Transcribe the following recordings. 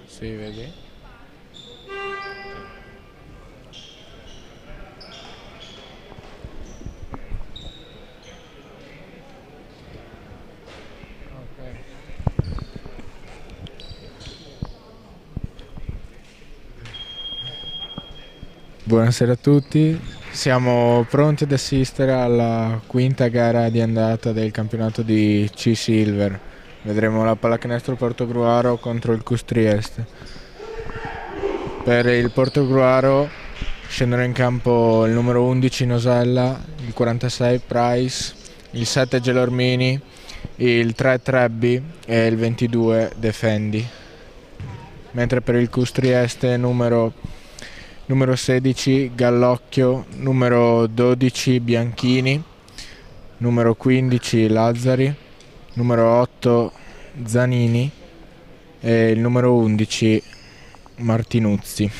Sì, vedi? Buonasera a tutti, siamo pronti ad assistere alla quinta gara di andata del campionato di C-Silver. Vedremo la pallacanestro Portogruaro contro il Cus Trieste. Per il Portogruaro scendono in campo il numero 11 Nosella, il 46 Price, il 7 Gelormini, il 3 Trebbi e il 22 Defendi. Mentre per il Cus Trieste numero 16 Gallocchio, numero 12 Bianchini, numero 15 Lazzari, numero 8 Zanini e il numero 11 Martinuzzi.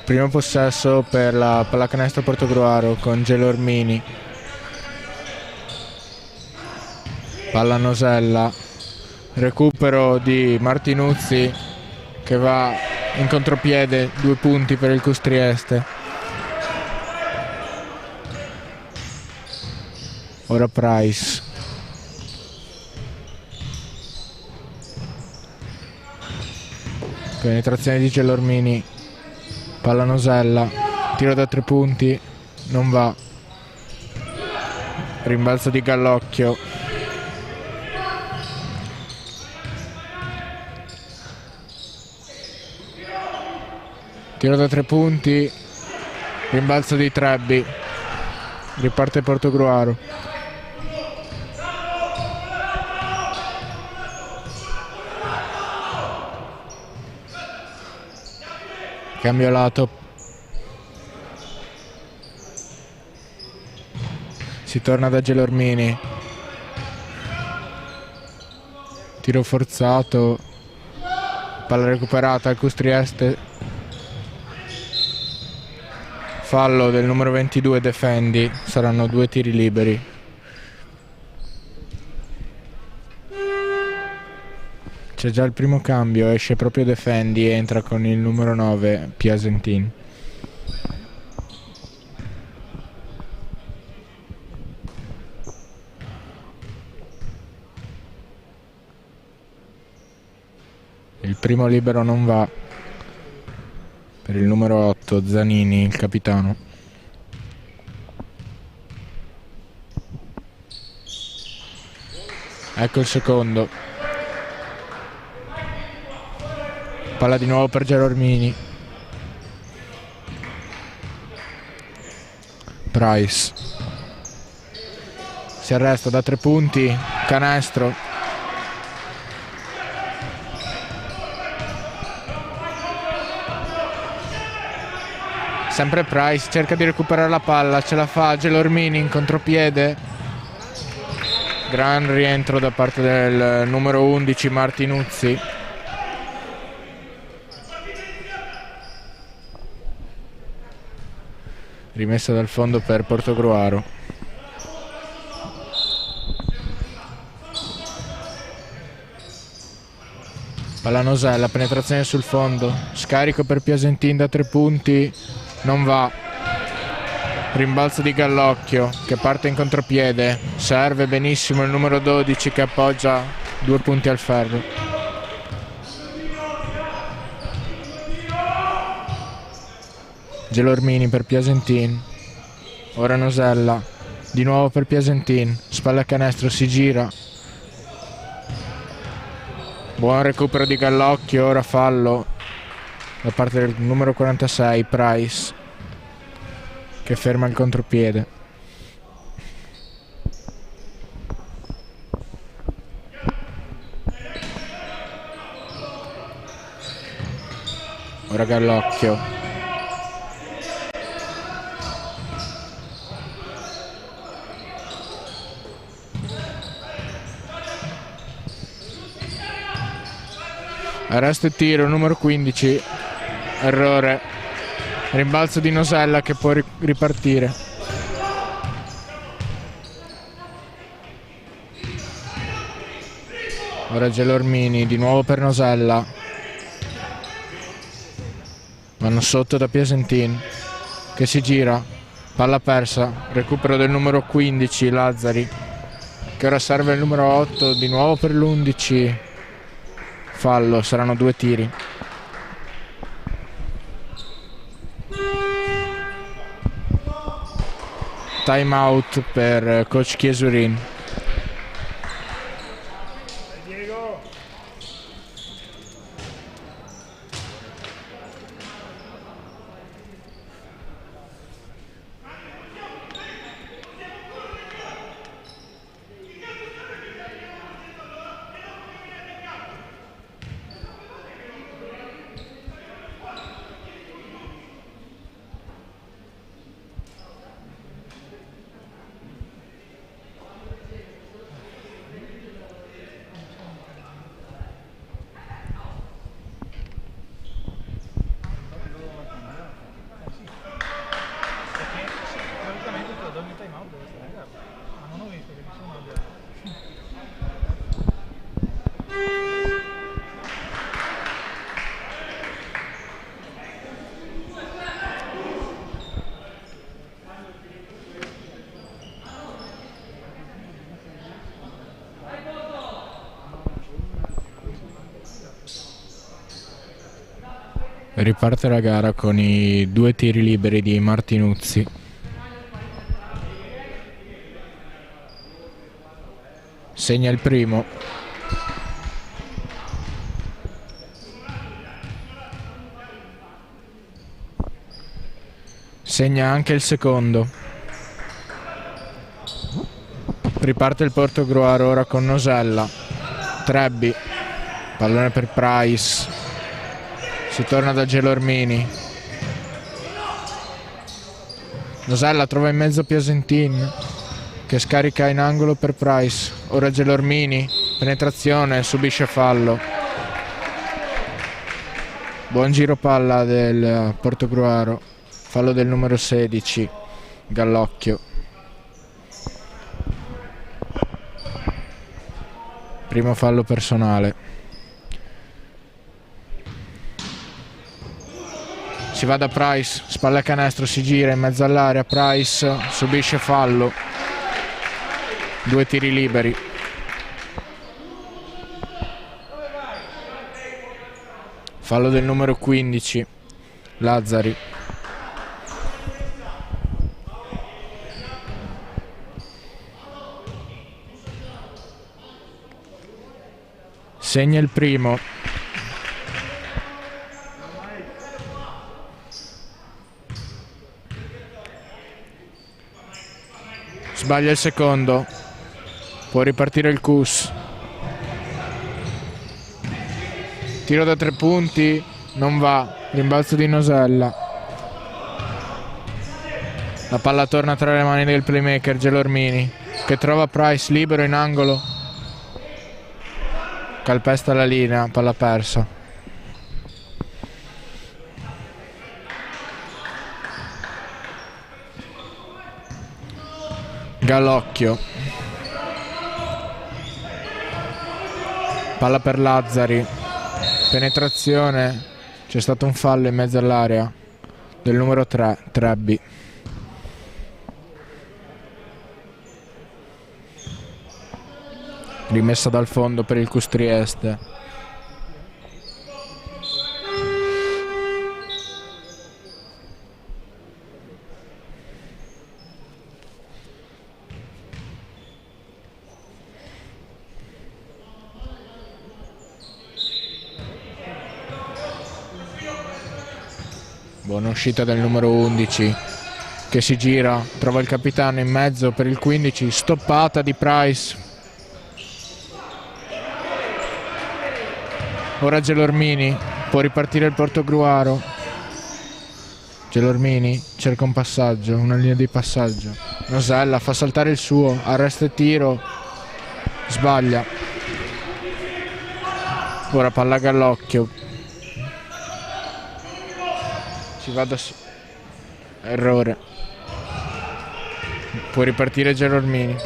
Primo possesso per la pallacanestro Portogruaro con Gelormini, palla Nosella, recupero di Martinuzzi che va in contropiede, 2 punti per il Cus Trieste. Ora Price, penetrazione di Gelormini, palla Nosella, tiro da 3 punti, non va, rimbalzo di Gallocchio, tiro da 3 punti, rimbalzo di Trebbi, riparte Portogruaro. Cambio lato, si torna da Gelormini, tiro forzato, palla recuperata al Cus Trieste, fallo del numero 22 Defendi, saranno 2 tiri liberi. C'è già il primo cambio, esce proprio Defendi e entra con il numero 9 Piasentin. Il primo libero non va per il numero 8 Zanini, il capitano. Ecco il secondo. Palla di nuovo per Gelormini. Price. Si arresta da 3 punti. Canestro. Sempre Price, cerca di recuperare la palla, ce la fa Gelormini in contropiede. Gran rientro da parte del numero 11 Martinuzzi. Rimessa dal fondo per Portogruaro. Palla Nosella, penetrazione sul fondo, scarico per Piasentin da 3 punti, non va. Rimbalzo di Gallocchio che parte in contropiede, serve benissimo il numero 12 che appoggia 2 punti al ferro. Gelormini per Piasentin, ora Nosella, di nuovo per Piasentin, spalla canestro, si gira, buon recupero di Gallocchio, ora fallo da parte del numero 46 Price che ferma il contropiede. Ora Gallocchio, Arresto e tiro, numero 15. Errore. Rimbalzo di Nosella che può ripartire. Ora Gelormini, di nuovo per Nosella. Vanno sotto da Piesentin, che si gira. Palla persa. Recupero del numero 15, Lazzari, che ora serve il numero 8, di nuovo per l'11. Fallo, saranno 2 tiri. Time out per coach Chiesurin. Riparte la gara con i 2 tiri liberi di Martinuzzi. Segna il primo. Segna anche il secondo. Riparte il Portogruaro ora con Nosella. Trebbi. Pallone per Price. Si torna da Gelormini. Nosella trova in mezzo Piesentin, che scarica in angolo per Price. Ora Gelormini. Penetrazione, subisce fallo. Buon giro palla del Portogruaro. Fallo del numero 16, Gallocchio. Primo fallo personale. Si va da Price, spalla a canestro, si gira in mezzo all'area. Price subisce fallo. 2 tiri liberi. Fallo del numero 15, Lazzari. Segna il primo. Sbaglia il secondo. Può ripartire il Cus. Tiro da 3 punti. Non va. Rimbalzo di Nosella. La palla torna tra le mani del playmaker Gelormini, che trova Price libero in angolo. Calpesta la linea. Palla persa. Gallocchio. Palla per Lazzari. Penetrazione. C'è stato un fallo in mezzo all'area del numero 3, Trebbi. Rimessa dal fondo per il Cus Trieste. Buona uscita del numero 11, che si gira, trova il capitano in mezzo per il 15, stoppata di Price. Ora Gelormini, può ripartire il Portogruaro. Gelormini cerca un passaggio, una linea di passaggio. Nosella fa saltare il suo, arresto e tiro, sbaglia. Ora palla Gallocchio. Ci va da errore. Può ripartire Gelormini.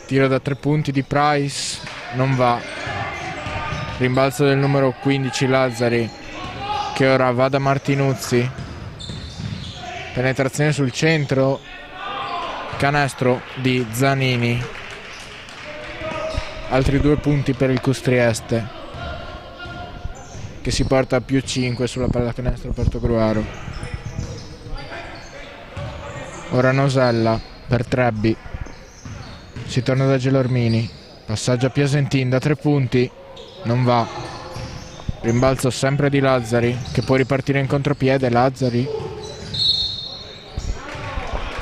Tiro da 3 punti di Price. Non va. Rimbalzo del numero 15 Lazzari, che ora va da Martinuzzi. Penetrazione sul centro. Canestro di Zanini. Altri 2 punti per il Custrieste, che si porta a più 5 sulla pallacanestro Portogruaro. Ora Nosella per Trebbi. Si torna da Gelormini. Passaggio a Piasentin da 3 punti. Non va. Rimbalzo sempre di Lazzari, che può ripartire in contropiede. Lazzari.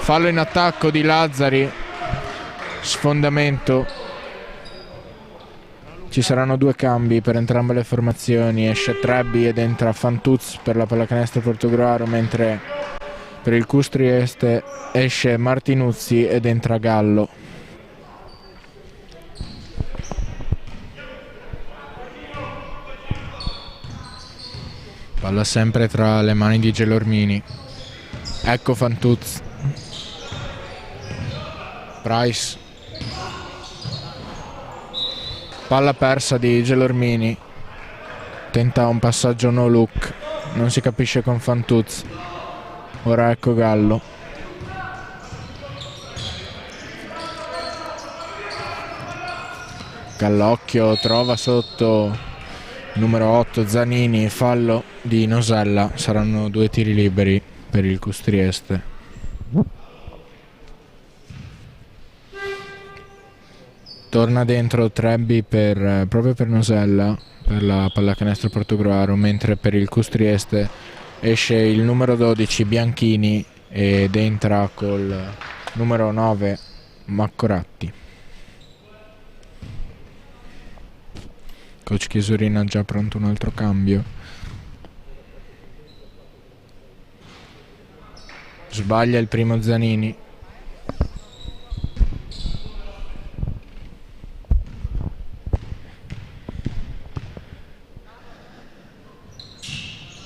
Fallo in attacco di Lazzari. Sfondamento. Ci saranno 2 cambi per entrambe le formazioni. Esce Trebbi ed entra Fantuz per la pallacanestro Portogruaro, mentre per il Custrieste esce Martinuzzi ed entra Gallo. Palla sempre tra le mani di Gelormini. Ecco Fantuz. Price. Palla persa di Gelormini. Tenta un passaggio no look. Non si capisce con Fantuz. Ora ecco Gallo. Gallocchio trova sotto numero 8 Zanini. Fallo di Nosella. Saranno 2 tiri liberi per il Custrieste. Torna dentro Trebbi proprio per Nosella, per la pallacanestro Portogruaro, mentre per il Custrieste esce il numero 12 Bianchini ed entra col numero 9 Maccoratti. Coach Chiesurina ha già pronto un altro cambio. Sbaglia il primo Zanini.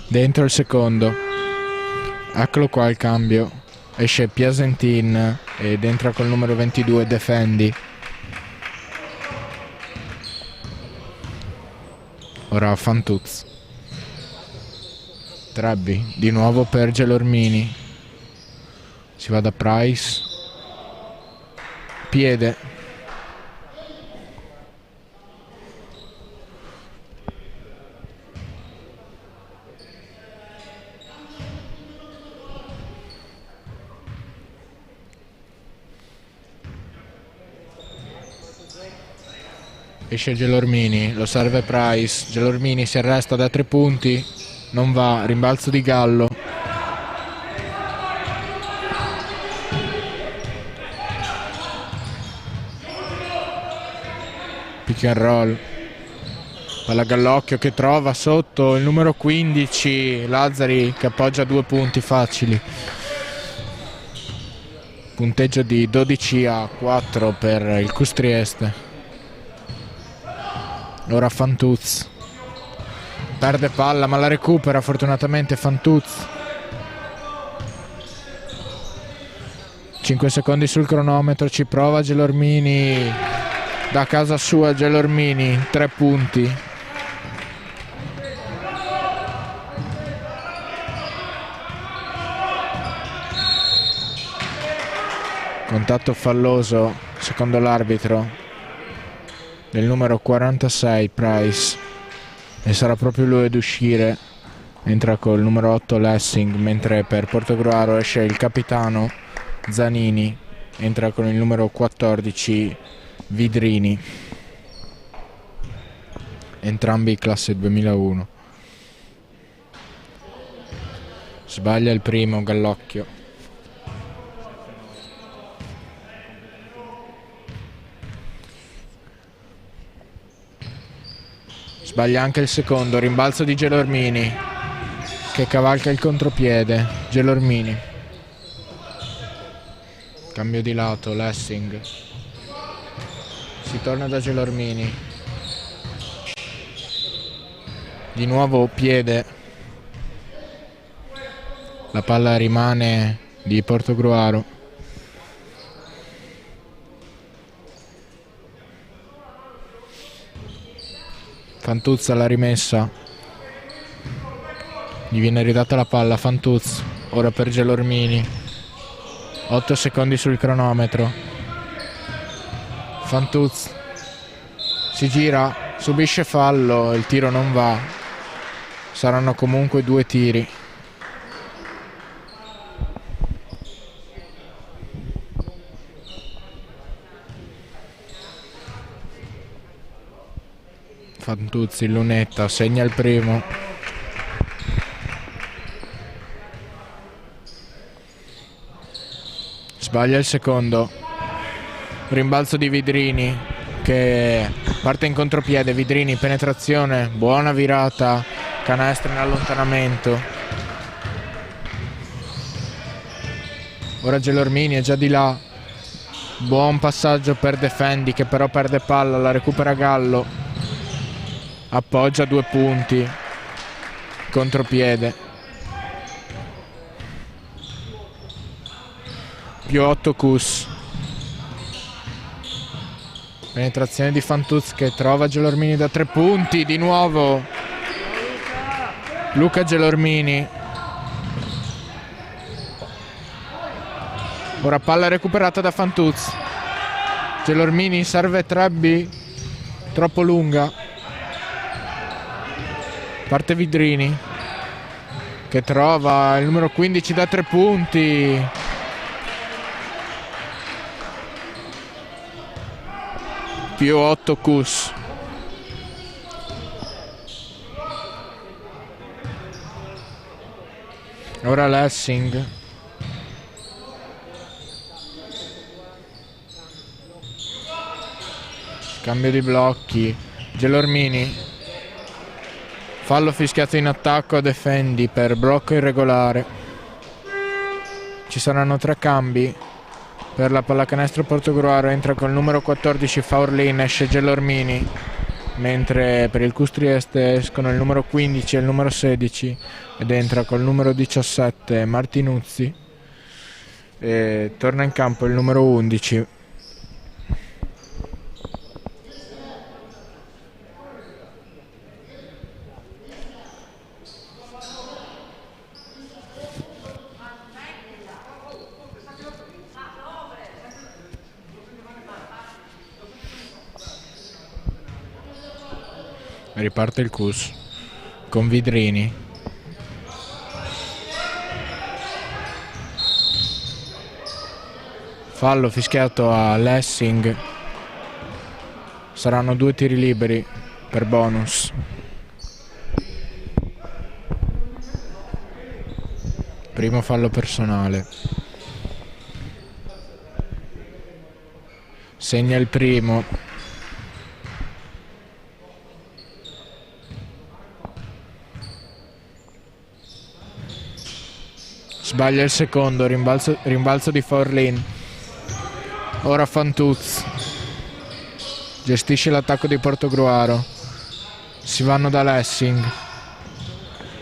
Dentro il secondo. Eccolo qua il cambio. Esce Piasentin ed entra col numero 22 Defendi. Ora Fantuz. Trebbi di nuovo per Gelormini. Si va da Price. Piede. Esce Gelormini, lo serve Price. Gelormini si arresta da 3 punti. Non va, rimbalzo di Gallo. Pick and roll. Palla Gallocchio che trova sotto il numero 15 Lazzari, che appoggia 2 punti facili. Punteggio di 12-4 per il Custrieste. Ora Fantuz. Perde palla ma la recupera fortunatamente Fantuz. 5 secondi sul cronometro, ci prova Gelormini. Da casa sua Gelormini, 3 punti. Contatto falloso secondo l'arbitro del numero 46 Price, e sarà proprio lui ad uscire. Entra col numero 8 Lessing, mentre per Portogruaro esce il capitano Zanini. Entra con il numero 14 Vidrini, entrambi classe 2001. Sbaglia il primo Gallocchio. Sbaglia anche il secondo, rimbalzo di Gelormini che cavalca il contropiede. Gelormini. Cambio di lato, Lessing. Si torna da Gelormini. Di nuovo piede. La palla rimane di Portogruaro. Fantuz alla rimessa. Gli viene ridata la palla. Fantuz ora per Gelormini. 8 secondi sul cronometro. Fantuz si gira, subisce fallo, il tiro non va. Saranno comunque 2 tiri. Fantuzzi, lunetta, segna il primo. Sbaglia il secondo. Rimbalzo di Vidrini che parte in contropiede. Vidrini, penetrazione, buona virata, canestro in allontanamento. Ora Gelormini è già di là. Buon passaggio per Defendi che però perde palla, la recupera Gallo. Appoggia 2 punti. Contropiede. Più 8 Cus. Penetrazione di Fantuz che trova Gelormini da 3 punti. Di nuovo Luca Gelormini. Ora palla recuperata da Fantuz. Gelormini serve Trebbi. Troppo lunga. Parte Vidrini che trova il numero 15 da 3 punti. Più 8 Cus. Ora Lessing. Cambio di blocchi. Gelormini. Fallo fischiato in attacco a Defendi per blocco irregolare. Ci saranno 3 cambi per la pallacanestro Portogruaro. Entra col numero 14 Faurlin, esce Gelormini, mentre per il Custrieste escono il numero 15 e il numero 16 ed entra col numero 17 Martinuzzi e torna in campo il numero 11. Riparte il Cus con Vidrini. Fallo fischiato a Lessing. Saranno 2 tiri liberi per bonus. Primo fallo personale. Segna il primo. Sbaglia il secondo, rimbalzo di Faurlin. Ora Fantuz. Gestisce l'attacco di Portogruaro. Si vanno da Lessing.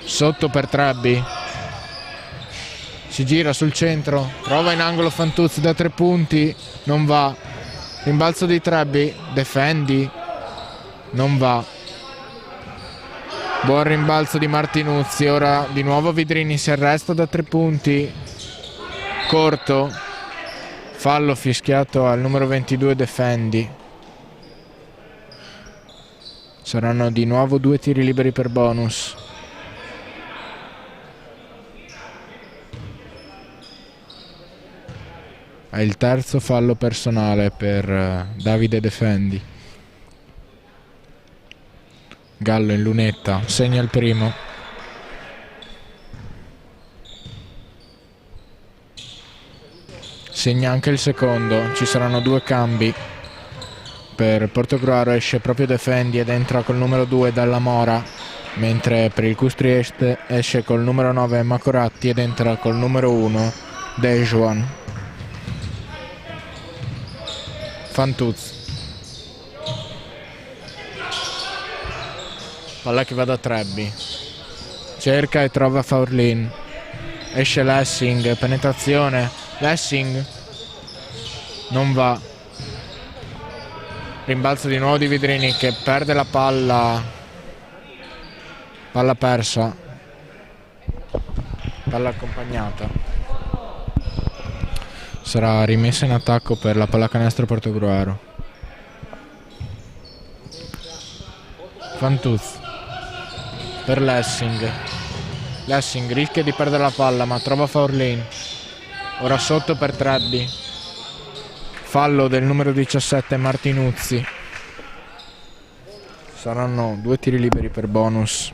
Sotto per Trebbi. Si gira sul centro. Trova in angolo Fantuz da 3 punti. Non va. Rimbalzo di Trebbi. Defendi. Non va. Buon rimbalzo di Martinuzzi. Ora di nuovo Vidrini si arresta da 3 punti. Corto. Fallo fischiato al numero 22 Defendi. Saranno di nuovo 2 tiri liberi per bonus. È il terzo fallo personale per Davide Defendi. Gallo in lunetta, segna il primo. Segna anche il secondo. Ci saranno 2 cambi. Per Portogruaro esce proprio Defendi ed entra col numero 2 Dalla Mora, mentre per il Custrieste esce col numero 9 Macoratti ed entra col numero 1 Dejuan. Fantuz. Palla che va da Trebbi. Cerca e trova Faurlin. Esce Lessing, penetrazione. Lessing non va. Rimbalzo di nuovo di Vidrini che perde la palla. Palla persa. Palla accompagnata. Sarà rimessa in attacco per la pallacanestro Portogruaro. Fantuz per Lessing. Lessing rischia di perdere la palla ma trova Faurlin. Ora sotto per Trebbi. Fallo del numero 17 Martinuzzi. Saranno 2 tiri liberi per bonus.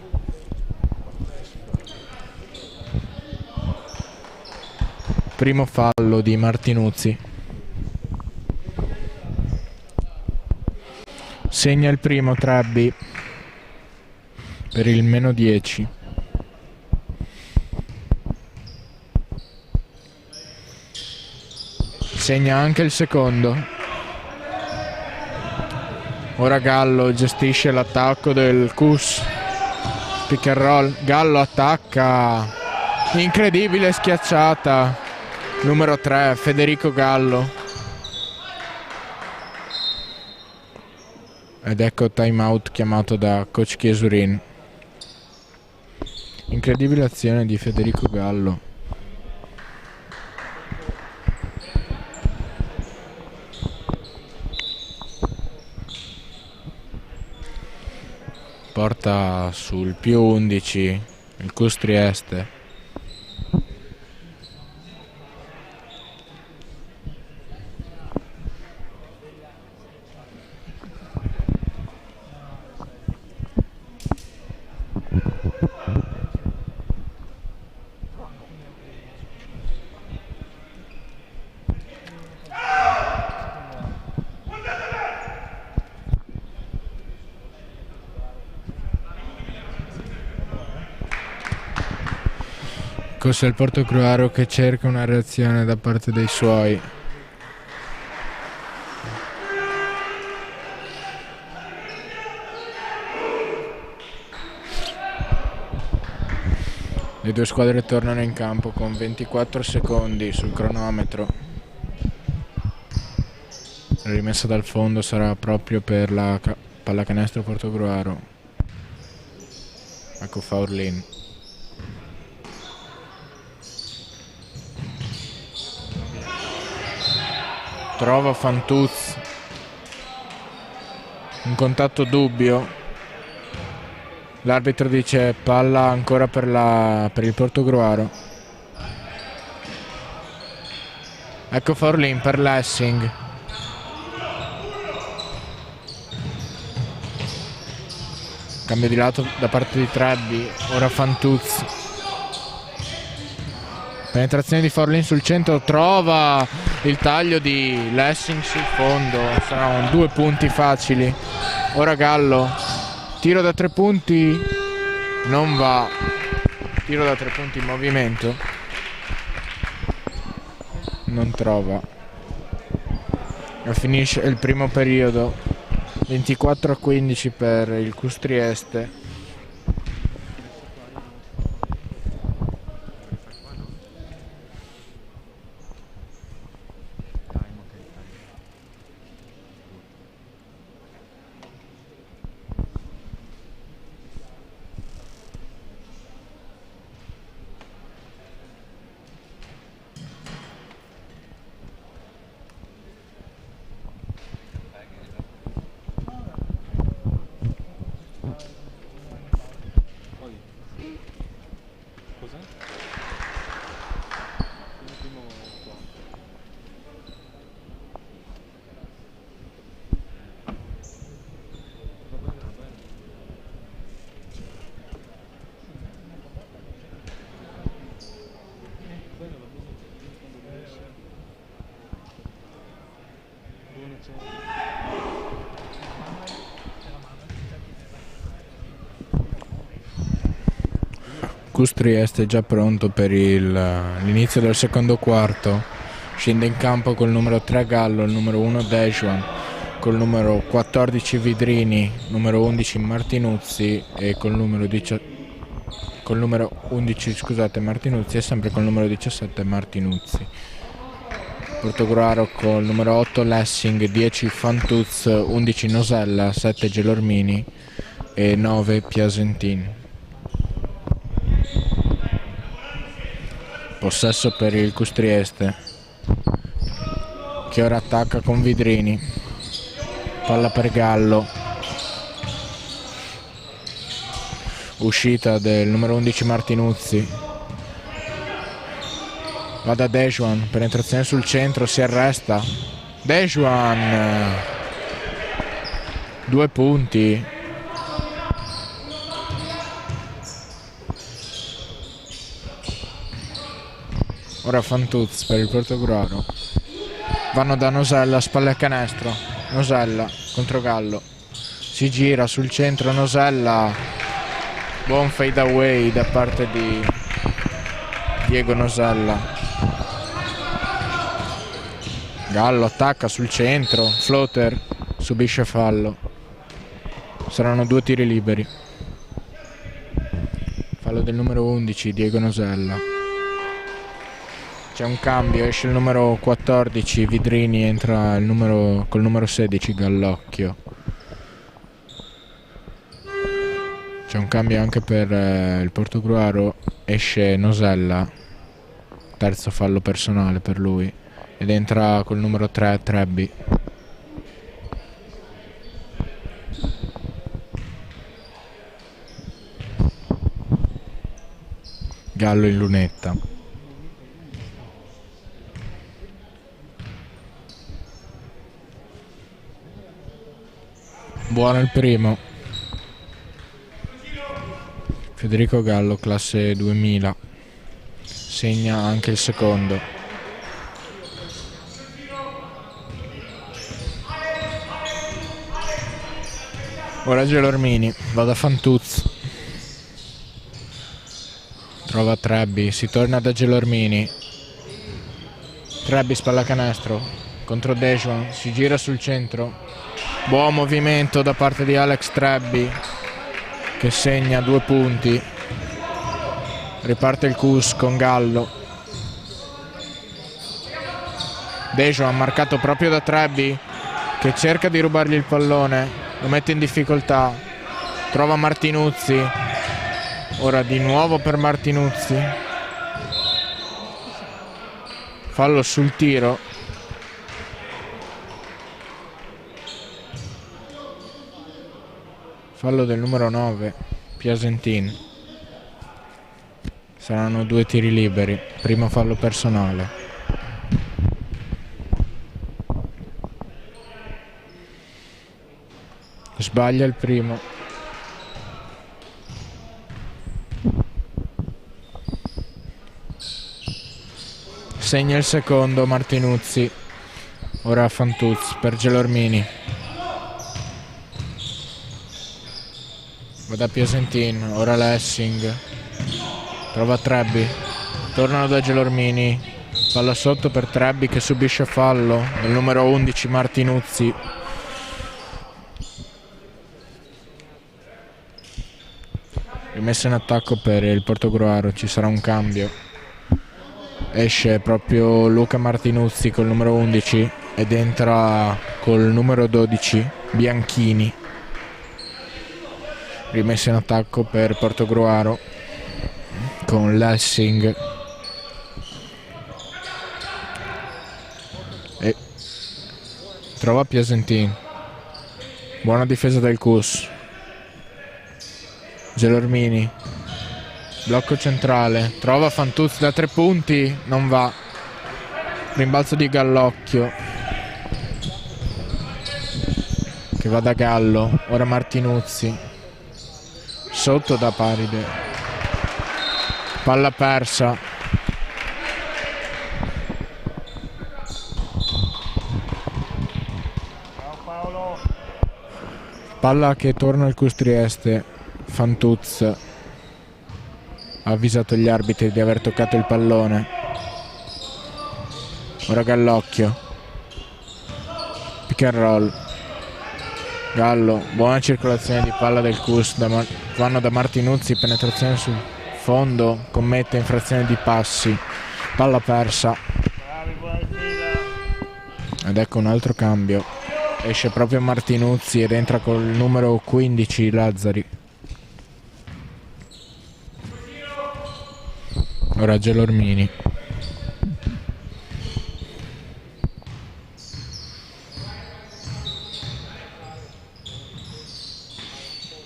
Primo fallo di Martinuzzi. Segna il primo Trebbi per il -10. Segna anche il secondo. Ora Gallo gestisce l'attacco del Cus. Pick and roll. Gallo attacca. Incredibile schiacciata. Numero 3 Federico Gallo. Ed ecco time out chiamato da coach Chiesurin. Incredibile azione di Federico Gallo. Porta sul +11 il Cus Trieste. Cos'è il Portogruaro che cerca una reazione da parte dei suoi. Le due squadre tornano in campo con 24 secondi sul cronometro. La rimessa dal fondo sarà proprio per la pallacanestro Portogruaro. Ecco Faurlin. Trova Fantuz. Un contatto dubbio. L'arbitro dice palla ancora per il Portogruaro. Ecco Faurlin per Lessing. Cambio di lato da parte di Trebbi. Ora Fantuz. Penetrazione di Faurlin sul centro. Trova il taglio di Lessing sul fondo. Saranno 2 punti facili. Ora Gallo. Tiro da 3 punti. Non va. Tiro da 3 punti in movimento. Non trova. E finisce il primo periodo. 24-15 per il Cus Trieste. Cus Trieste è già pronto per l'inizio del secondo quarto. Scende in campo col numero 3 Gallo, il numero 1 Dejuan, col numero 14 Vidrini, numero 11 Martinuzzi e col numero 11, scusate, Martinuzzi, e sempre col numero 17 Martinuzzi. Portogruaro col numero 8 Lessing, 10 Fantuz, 11 Nosella, 7 Gelormini e 9 Piasentin. Possesso per il Custrieste, che ora attacca con Vidrini. Palla per Gallo. Uscita del numero 11 Martinuzzi. Va da Dejuan, penetrazione sul centro, si arresta. Dejuan, 2 punti. Ora Fantuz per il Portogruaro. Vanno da Nosella, spalle a canestro. Nosella contro Gallo. Si gira sul centro Nosella. Buon fade away da parte di Diego Nosella. Gallo attacca sul centro, floater, subisce fallo. Saranno 2 tiri liberi. Fallo del numero 11 Diego Nosella. C'è un cambio, esce il numero 14 Vidrini, entra col numero 16 Gallocchio. C'è un cambio anche per il Portogruaro, esce Nosella, terzo fallo personale per lui, ed entra col numero 3 Trebbi. Gallo in lunetta. Buono il primo. Federico Gallo, classe 2000. Segna anche il secondo. Ora Gelormini, va da Fantuz. Trova Trebbi, si torna da Gelormini. Trebbi spalla canestro contro Dejuan, si gira sul centro. Buon movimento da parte di Alex Trebbi, che segna 2 punti. Riparte il Cus con Gallo. Dejuan marcato proprio da Trebbi, che cerca di rubargli il pallone, lo mette in difficoltà. Trova Martinuzzi. Ora di nuovo per Martinuzzi. Fallo sul tiro. Fallo del numero 9 Piasentin. Saranno 2 tiri liberi. Primo fallo personale. Sbaglia il primo. Segna il secondo Martinuzzi. Ora Fantuz per Gelormini. Va da Piasentin, ora Lessing. Trova Trebbi. Tornano da Gelormini. Palla sotto per Trebbi, che subisce fallo del numero 11 Martinuzzi. Rimessa in attacco per il Portogruaro, ci sarà un cambio. Esce proprio Luca Martinuzzi col numero 11 ed entra col numero 12 Bianchini. Rimessa in attacco per Portogruaro con Lessing e trova Piasentin. Buona difesa del Cus. Gelormini, blocco centrale, trova Fantuz da 3 punti, non va. Rimbalzo di Gallocchio, che va da Gallo. Ora Martinuzzi sotto da Paride, palla persa. Palla che torna al Custrieste. Fantuz ha avvisato gli arbitri di aver toccato il pallone. Ora Gallocchio, pick and roll, Gallo, buona circolazione di palla del Cus, vanno da Martinuzzi, penetrazione sul fondo, commette infrazione di passi, palla persa. Ed ecco un altro cambio, esce proprio Martinuzzi ed entra col numero 15 Lazzari. Ora Gelormini.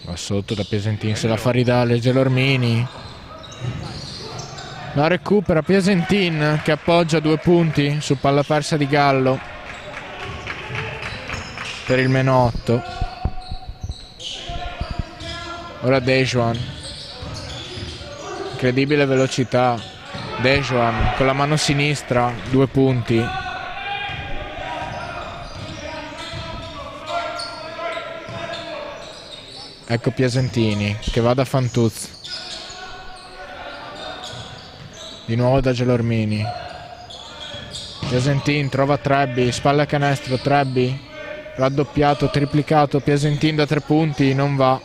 Va sotto da Piesentin, se la fa ridare Gelormini. La recupera Piesentin che appoggia 2 punti su palla persa di Gallo per il -8. Ora Dejuan, incredibile velocità. Dejuan con la mano sinistra 2 punti. Ecco Piesentini che va da Fantuz. Di nuovo da Gelormini. Piesentin trova Trebbi, spalla canestro, Trebbi raddoppiato, triplicato, Piesentin da 3 punti, non va.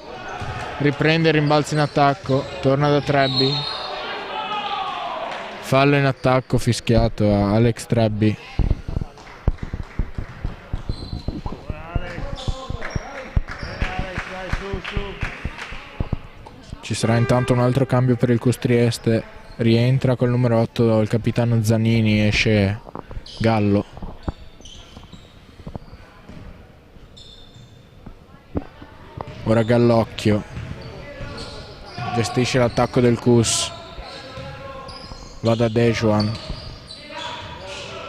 Riprende il rimbalzo in attacco, torna da Trebbi. Fallo in attacco fischiato a Alex Trebbi. Ci sarà intanto un altro cambio per il Cus Trieste. Rientra col numero 8 il capitano Zanini, esce Gallo. Ora Gallocchio gestisce l'attacco del Cus. Va da Dejuan,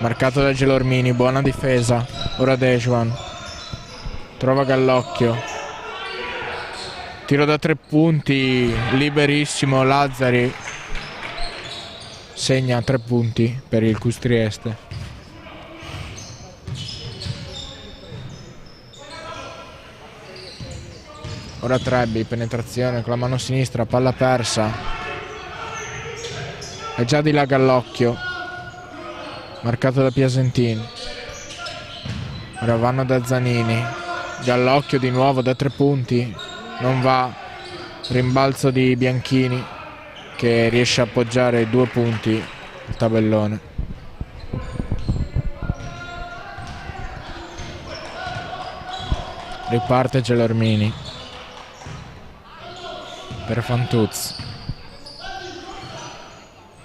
marcato da Gelormini, buona difesa. Ora Dejuan trova Gallocchio, tiro da 3 punti liberissimo. Lazzari segna 3 punti per il Cus Trieste. Ora Trebbi, penetrazione con la mano sinistra, palla persa. È già di là Gallocchio, marcato da Piesentin. Ora vanno da Zanini. Gallocchio di nuovo da 3 punti, non va. Rimbalzo di Bianchini che riesce a appoggiare 2 punti il tabellone. Riparte Gelormini per Fantuz.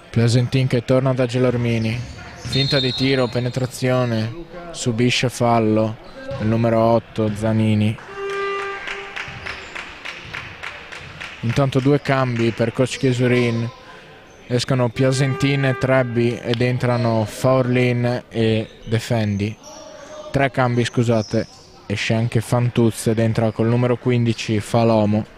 Piesentin che torna da Gelormini, finta di tiro, penetrazione, subisce fallo il numero 8 Zanini. Intanto 2 cambi per coach Chiesurin, escono Piesentin e Trebbi ed entrano Faurlin e Defendi. 3 cambi, scusate, esce anche Fantuz ed entra col numero 15 Falomo.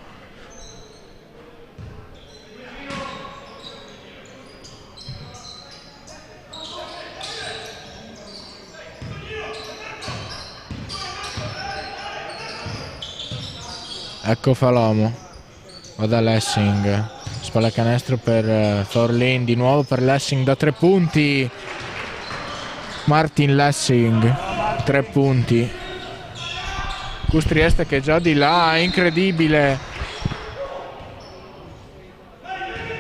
Ecco Falomo, va da Lessing, spalla canestro per Faurlin, di nuovo per Lessing da 3 punti. Martin Lessing, 3 punti. Cus Trieste che è già di là, incredibile.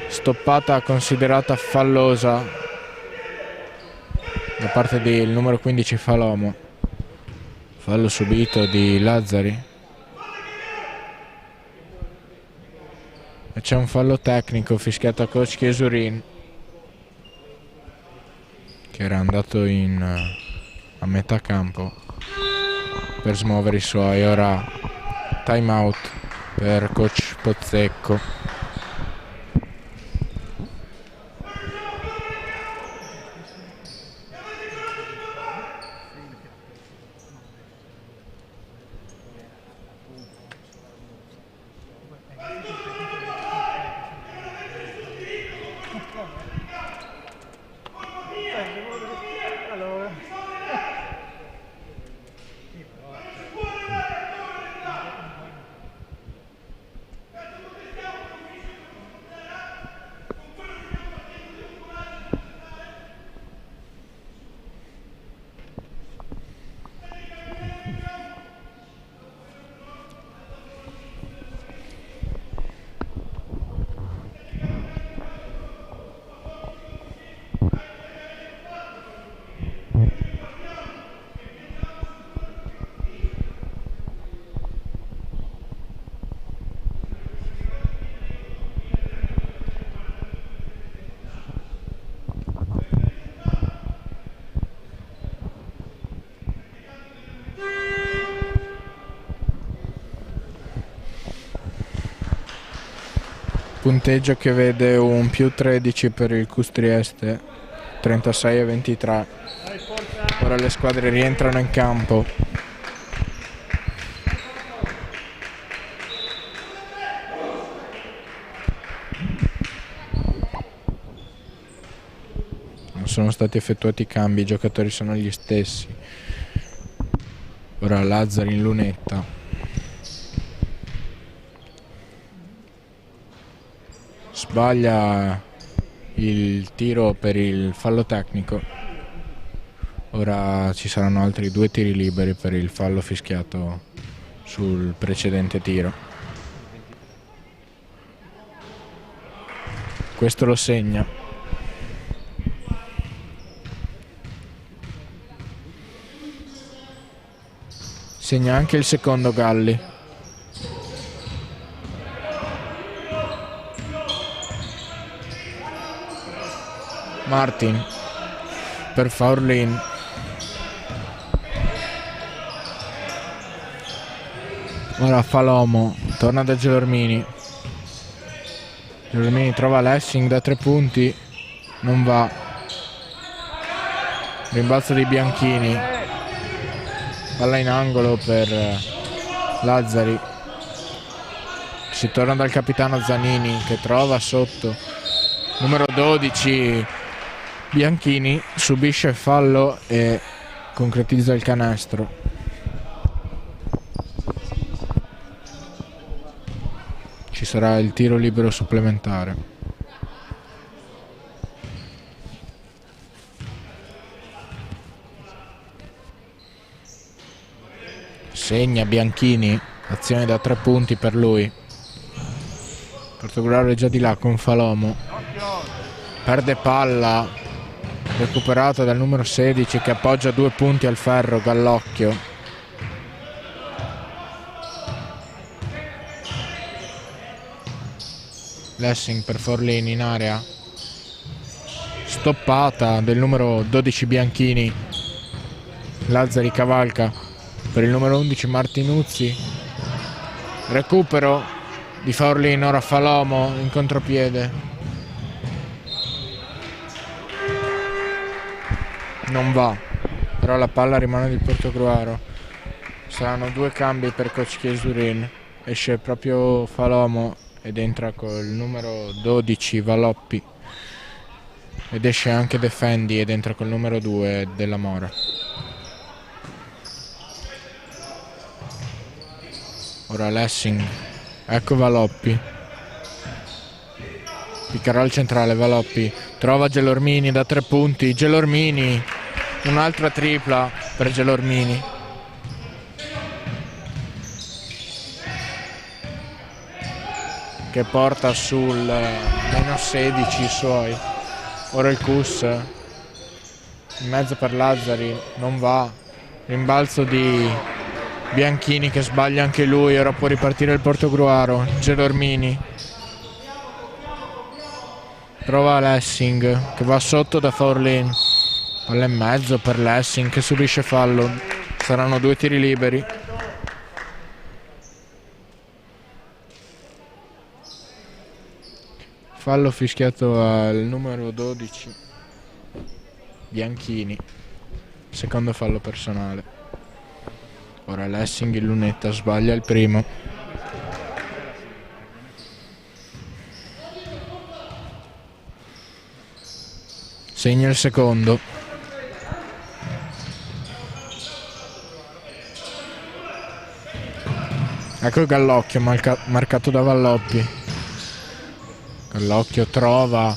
Stoppata considerata fallosa da parte del numero 15 Falomo. Fallo subito di Lazzari. E c'è un fallo tecnico fischiato a coach Chiesurin, che era andato a metà campo per smuovere i suoi. Ora time out per coach Pozzecco. Punteggio che vede un più 13 per il Cus Trieste, 36-23. Ora le squadre rientrano in campo. Non sono stati effettuati cambi, i giocatori sono gli stessi. Ora Lazzari in lunetta. Sbaglia il tiro per il fallo tecnico. Ora ci saranno altri 2 tiri liberi per il fallo fischiato sul precedente tiro. Questo lo segna. Segna anche il secondo Galli. Martin per Faurlin. Ora Falomo, torna da Gelormini. Gelormini trova Lessing da 3 punti, non va. Rimbalzo dei bianchini. Palla in angolo per Lazzari. Si torna dal capitano Zanini che trova sotto. Numero 12 Bianchini subisce fallo e concretizza il canestro. Ci sarà il tiro libero supplementare. Segna Bianchini, azione da 3 punti per lui. Portogruaro è già di là con Falomo. Perde palla. Recuperata dal numero 16 che appoggia 2 punti al ferro, Gallocchio. Lessing per Forlini in area. Stoppata del numero 12 Bianchini. Lazzari cavalca per il numero 11 Martinuzzi. Recupero di Forlini, ora Falomo in contropiede. Non va, però la palla rimane del Portogruaro. Saranno 2 cambi per coach Chiesurin. Esce proprio Falomo ed entra col numero 12 Valoppi. Ed esce anche Defendi ed entra col numero 2 Della Mora. Ora Lessing. Ecco Valoppi. Piccherà al centrale Valoppi. Trova Gelormini da 3 punti. Gelormini. Un'altra tripla per Gelormini. Che porta sul meno 16 i suoi. Ora il Cus. In mezzo per Lazzari. Non va. Rimbalzo di Bianchini che sbaglia anche lui. Ora può ripartire il Portogruaro. Gelormini. Prova Lessing che va sotto da Forlin. Palla in mezzo per Lessing che subisce fallo. Saranno 2 tiri liberi. Fallo fischiato al numero 12 Bianchini. Secondo fallo personale. Ora Lessing in lunetta sbaglia il primo. Segna il secondo. Ecco il Gallocchio marcato da Valloppi. Gallocchio trova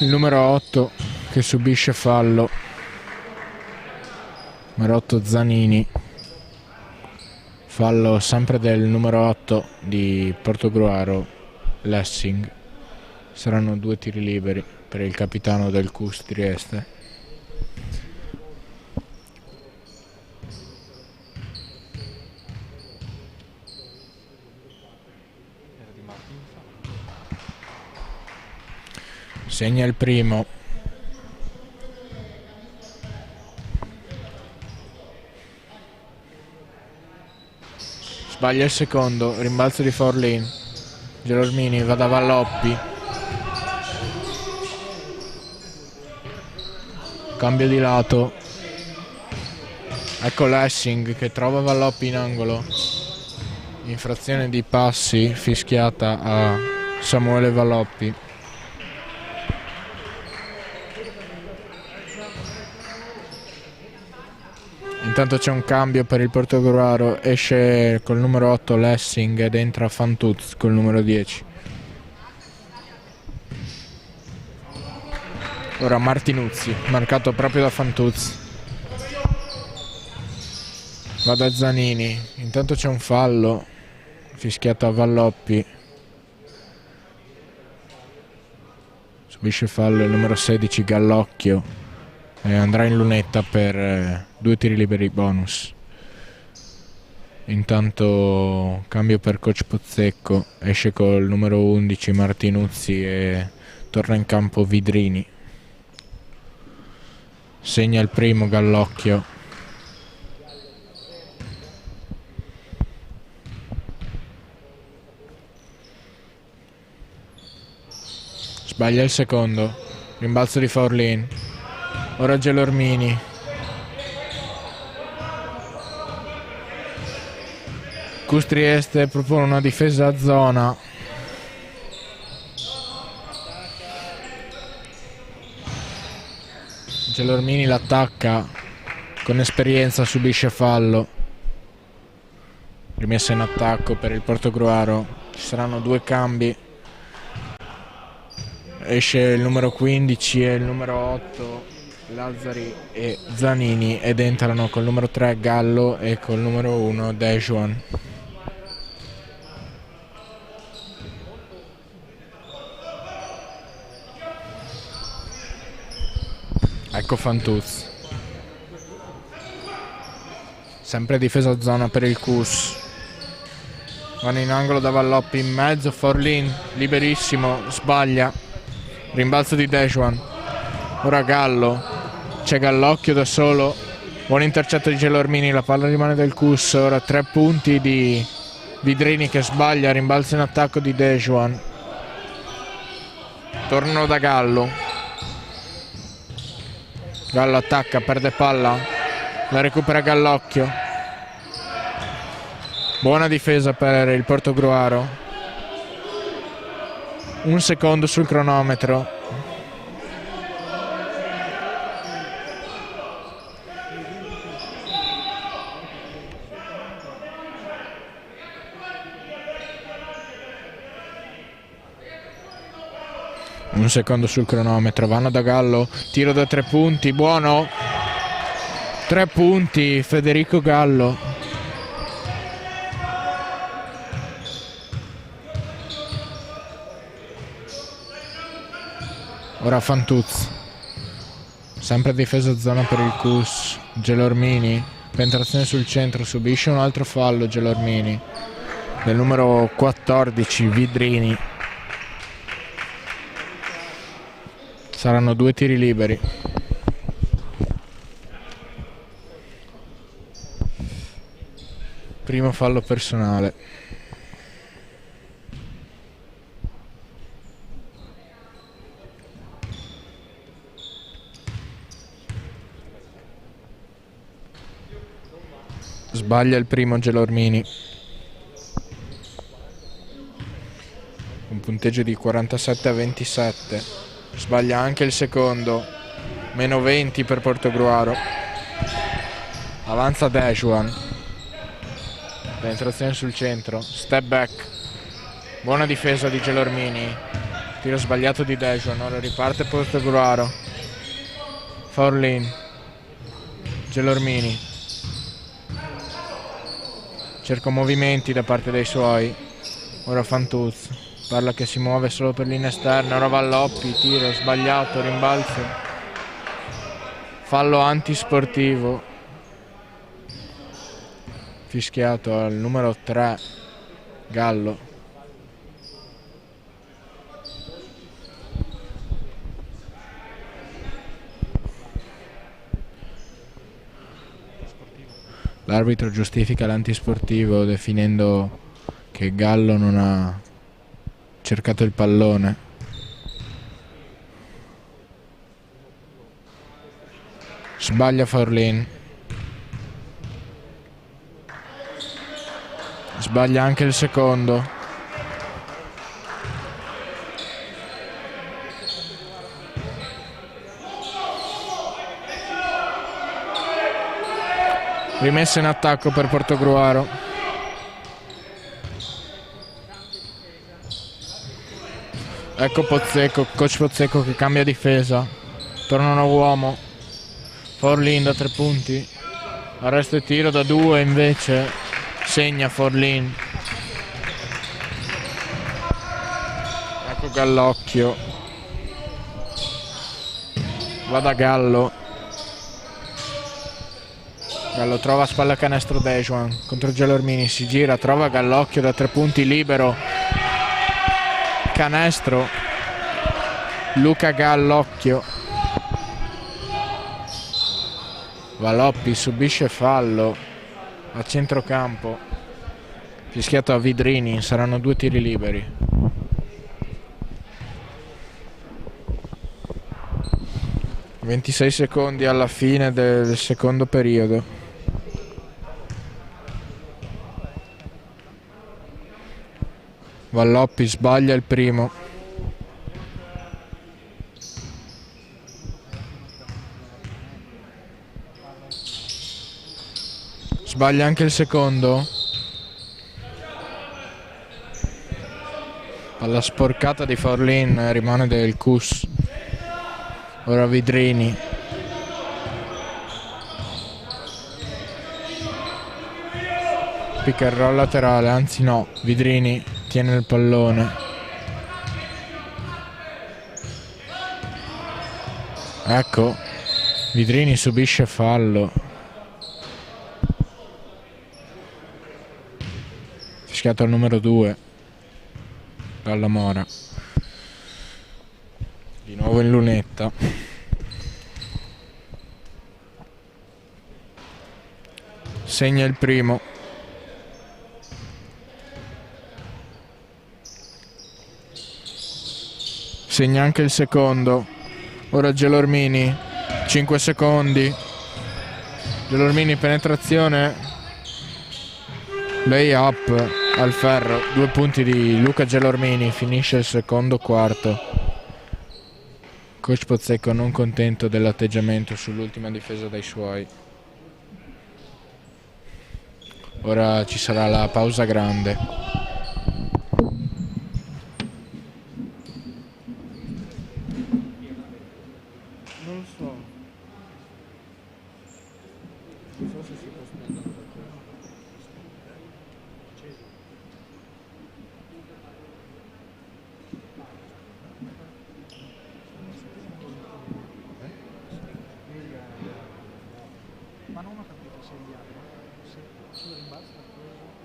il numero 8 che subisce fallo. Numero 8 Zanini. Fallo sempre del numero 8 di Portogruaro, Lessing. Saranno 2 tiri liberi per il capitano del Cus Trieste. Segna il primo. Sbaglia il secondo. Rimbalzo di Forlin. Gelormini va da Valloppi, cambio di lato, ecco Lessing che trova Valloppi in angolo, infrazione di passi fischiata a Samuele Valloppi. Intanto c'è un cambio per il Portogruaro, esce col numero 8 Lessing ed entra Fantuz col numero 10. Ora Martinuzzi, marcato proprio da Fantuz. Va da Zanini, intanto c'è un fallo fischiato a Valloppi. Subisce fallo il numero 16 Gallocchio e andrà in lunetta per 2 tiri liberi bonus. Intanto cambio per coach Pozzecco, esce col numero 11 Martinuzzi e torna in campo Vidrini. Segna il primo Gallocchio. Sbaglia il secondo, rimbalzo di Forlin. Ora Gelormini. Custrieste propone una difesa a zona. Gelormini l'attacca, con esperienza subisce fallo. Rimessa in attacco per il Portogruaro. Ci saranno 2 cambi. Esce il numero 15 e il numero 8 Lazzari e Zanini ed entrano col numero 3 Gallo e col numero 1 Dejuan. Ecco Fantuz. Sempre difesa a zona per il Cus. Vanno in angolo da Valloppi in mezzo, Forlin liberissimo, sbaglia. Rimbalzo di Dejuan. Ora Gallo. C'è Gallocchio da solo. Buon intercetto di Gelormini, la palla rimane del Cus. Ora 3 punti di Vidrini che sbaglia, rimbalzo in attacco di Dejuan. Tornano da Gallo. Gallo attacca, perde palla, la recupera Gallocchio. Buona difesa per il Portogruaro. 1 secondo sul cronometro. Un secondo sul cronometro, vanno da Gallo, tiro da 3 punti, buono, 3 punti, Federico Gallo. Ora Fantuz, sempre difesa zona per il Cus, Gelormini, penetrazione sul centro, subisce un altro fallo Gelormini, del numero 14 Vidrini. Saranno 2 tiri liberi. Primo fallo personale. Sbaglia il primo Gelormini. Un punteggio di 47-27. Sbaglia anche il secondo, meno 20 per Portogruaro. Avanza Dejuan, penetrazione sul centro, step back, buona difesa di Gelormini, tiro sbagliato di Dejuan. Ora riparte Portogruaro. Forlin, Gelormini cerca movimenti da parte dei suoi. Ora Fantuz, parla che si muove solo per linea esterna. Ora Valloppi, tiro sbagliato, rimbalzo, fallo antisportivo fischiato al numero 3 Gallo. L'arbitro giustifica l'antisportivo definendo che Gallo non ha cercato il pallone. Sbaglia Forlin. Sbaglia anche il secondo. Rimessa in attacco per Portogruaro. Ecco Pozzecco, coach Pozzecco che cambia difesa. Tornano uomo. Forlin da 3 punti. Arresto e tiro da 2 invece. Segna Forlin. Ecco Gallocchio. Va da Gallo. Gallo trova a spalla canestro Dejuan contro Gelormini, si gira, trova Gallocchio da 3 punti libero. Canestro. Luca Gallocchio. Valoppi subisce fallo a centrocampo. Fischiato a Vidrini, saranno 2 tiri liberi. «26 secondi alla fine del secondo periodo». Valloppi sbaglia il primo. Sbaglia anche il secondo. Palla sporcata di Forlin, rimane del Cus. Ora Vidrini. Pick and roll laterale, anzi no, Vidrini tiene il pallone. Ecco, Vidrini subisce fallo. Fischiato al numero 2 dalla Mora. Di nuovo in lunetta. Segna il primo. Segna anche il secondo. Ora Gelormini, 5 secondi. Gelormini penetrazione. Lay up al ferro. 2 punti di Luca Gelormini. Finisce il secondo quarto. Coach Pozzecco non contento dell'atteggiamento sull'ultima difesa dai suoi. Ora ci sarà la pausa grande. Ma non ho capito se sul rimbalzo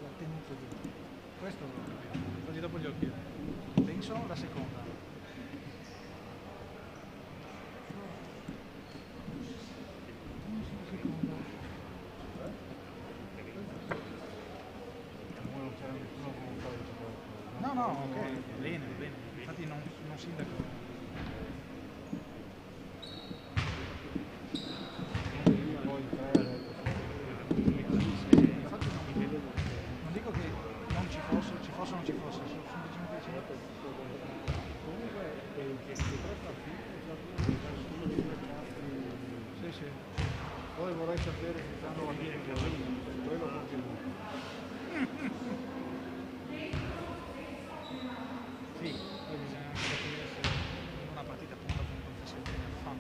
l'ha tenuto giù. Questo non ho capito. Togli dopo gli occhi. Penso la seconda. No, no, ok, bene, bene. Infatti non sindaco. Non dico che non ci fosse o non ci fosse, semplicemente dicevo. Comunque sì, sì. Poi vorrei sapere se stanno la mia quello continua. Sì, poi bisogna anche capire se in una partita punto a punto si fa.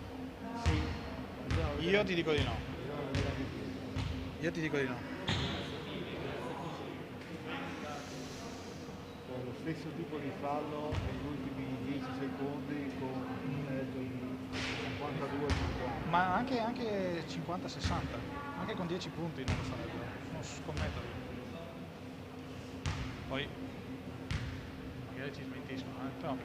Sì. Io ti dico di no. Io ti dico di no. Lo stesso tipo di fallo negli ultimi 10 secondi con un mezzo di 52-50. Ma anche 50-60, anche con 10 punti non lo farebbero, non scommetto. Poi magari ci smentiscono, però.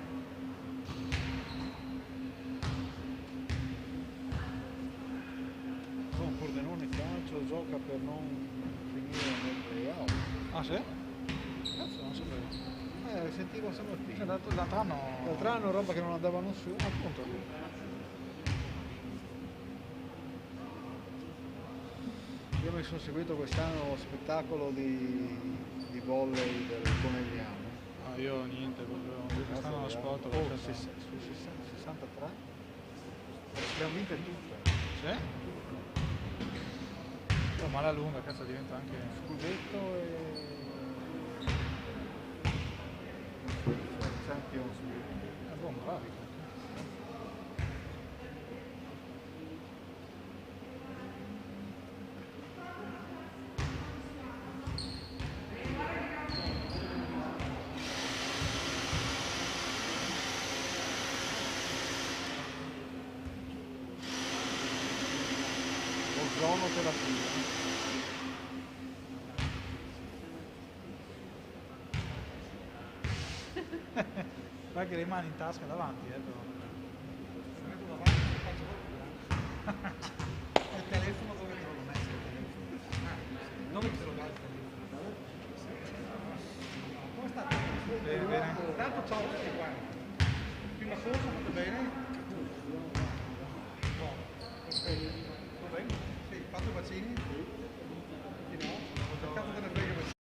Con Pordenone calcio gioca per non finire nel playout. Ah sì? Cazzo, non sapevo. Sentivo stamattina. L'altro anno... L'altro anno roba che non andavano su. Appunto. Io mi sono seguito quest'anno lo spettacolo di volley del Conegliano. No, io niente, proprio quest'anno lo sport l'ho su lasciato. 63. Le hanno vinte tutte. Sì? Oh, ma alla lunga, cazzo, diventa anche... Scudetto e Champions League. buon bravi. Ozonoterapia. Guarda che le mani in tasca davanti, però. Il telefono dove me l'ho messo il telefono? Dove te lo dai il telefono? Come state? Bene, bene. Intanto ciao a tutti quanti. Prima cosa, fatto bene? No. Va bene? Sì, fatto i vaccini? Sì, no? Che cazzo te ne frega i vaccini?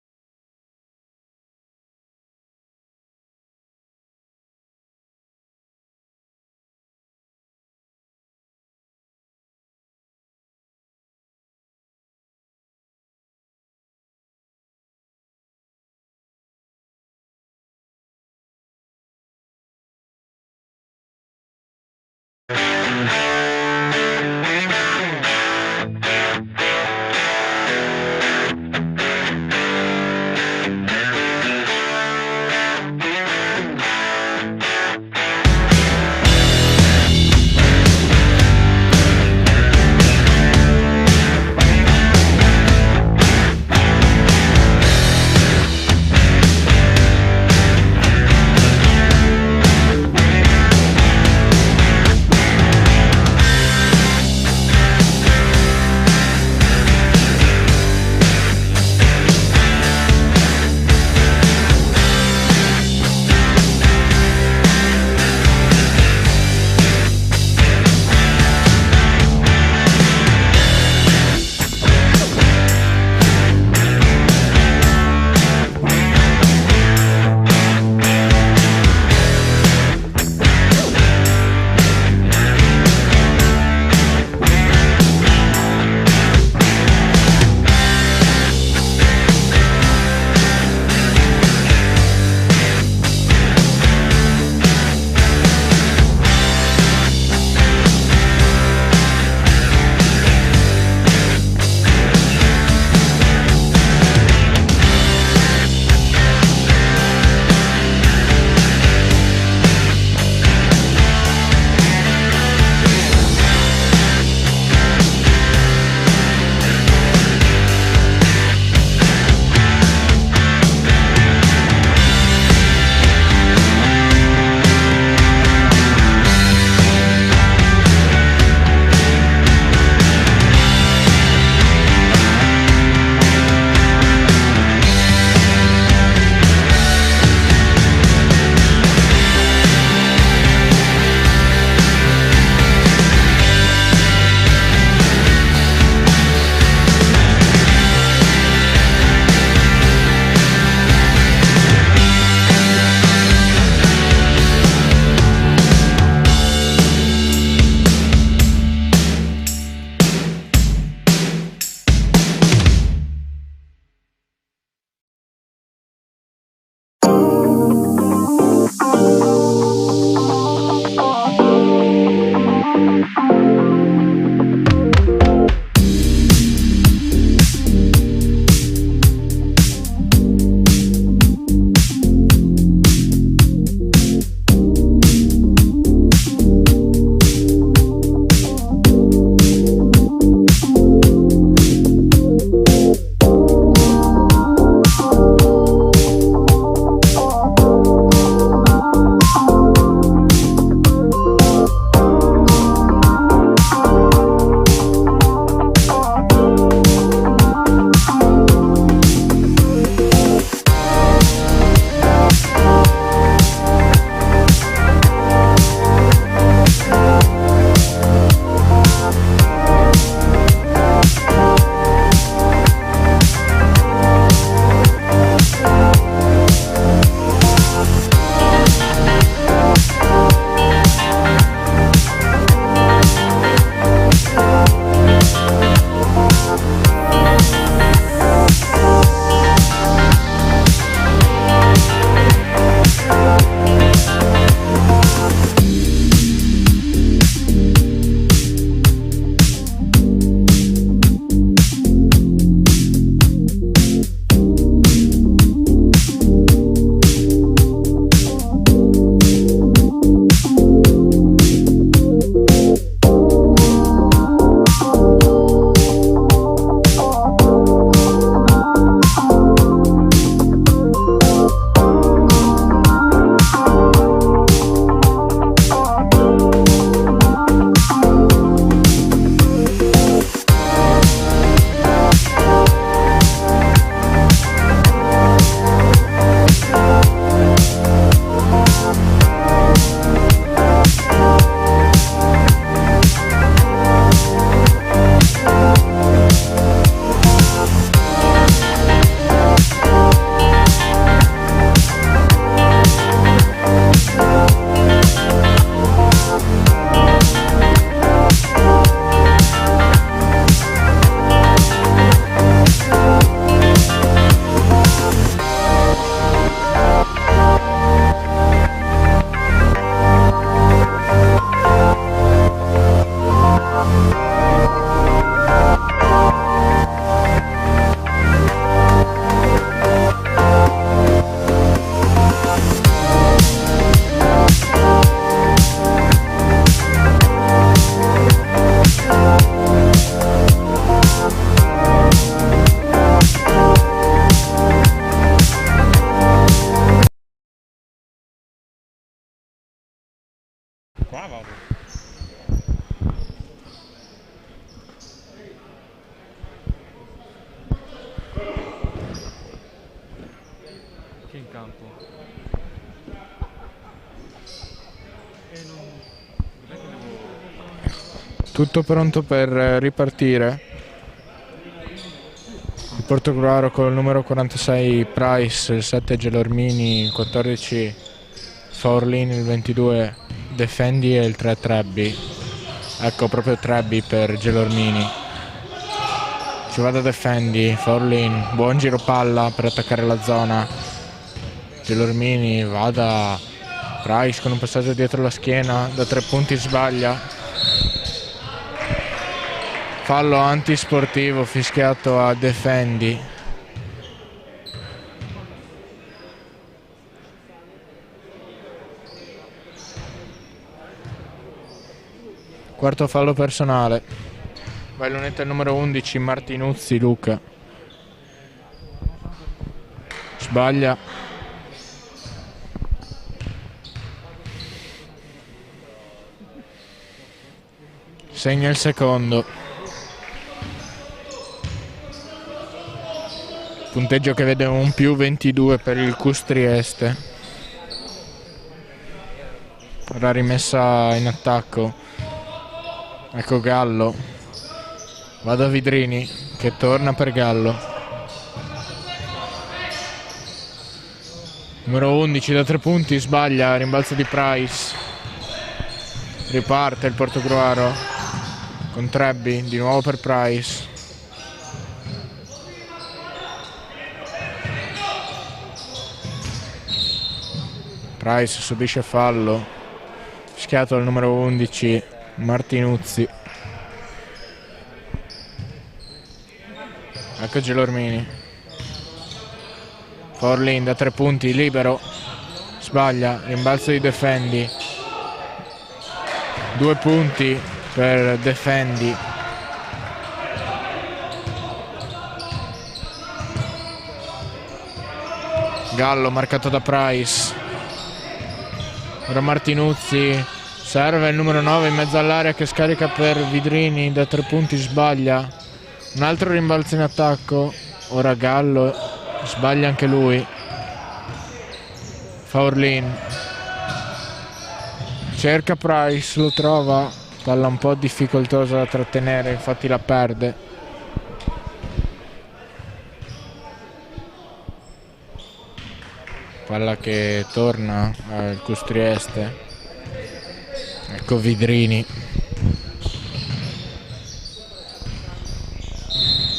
Qua vado. Chi è in campo? Dov'è che devo... Tutto pronto per ripartire. Il Portogruaro con il numero 46 Price, il 7 Gelormini, il 14 Forlin, il 22 Defendi e il 3 Trebbi. Ecco, proprio Trebbi per Gelormini. Ci va da Defendi, Forlin, buon giro palla per attaccare la zona. Gelormini va da Price con un passaggio dietro la schiena, da 3 punti sbaglia. Fallo antisportivo fischiato a Defendi. Quarto fallo personale. Va in lunetta il numero 11 Martinuzzi Luca. Sbaglia. Segna il secondo. Punteggio che vede un più 22 per il Cus Trieste. Ora rimessa in attacco. Ecco Gallo. Va da Vidrini che torna per Gallo. Numero 11 da 3 punti, sbaglia, rimbalzo di Price. Riparte il Portogruaro con Trebbi, di nuovo per Price. Price subisce fallo, fischiato al numero 11 Martinuzzi. Ecco Gelormini. Forlin da 3 punti, libero, sbaglia, rimbalzo di Defendi. 2 punti per Defendi. Gallo marcato da Price. Ora Martinuzzi, serve il numero 9 in mezzo all'area che scarica per Vidrini, da 3 punti sbaglia. Un altro rimbalzo in attacco, ora Gallo, sbaglia anche lui. Forlin cerca Price, lo trova, palla un po' difficoltosa da trattenere, infatti la perde. Palla che torna al Cus Trieste. Ecco Vidrini.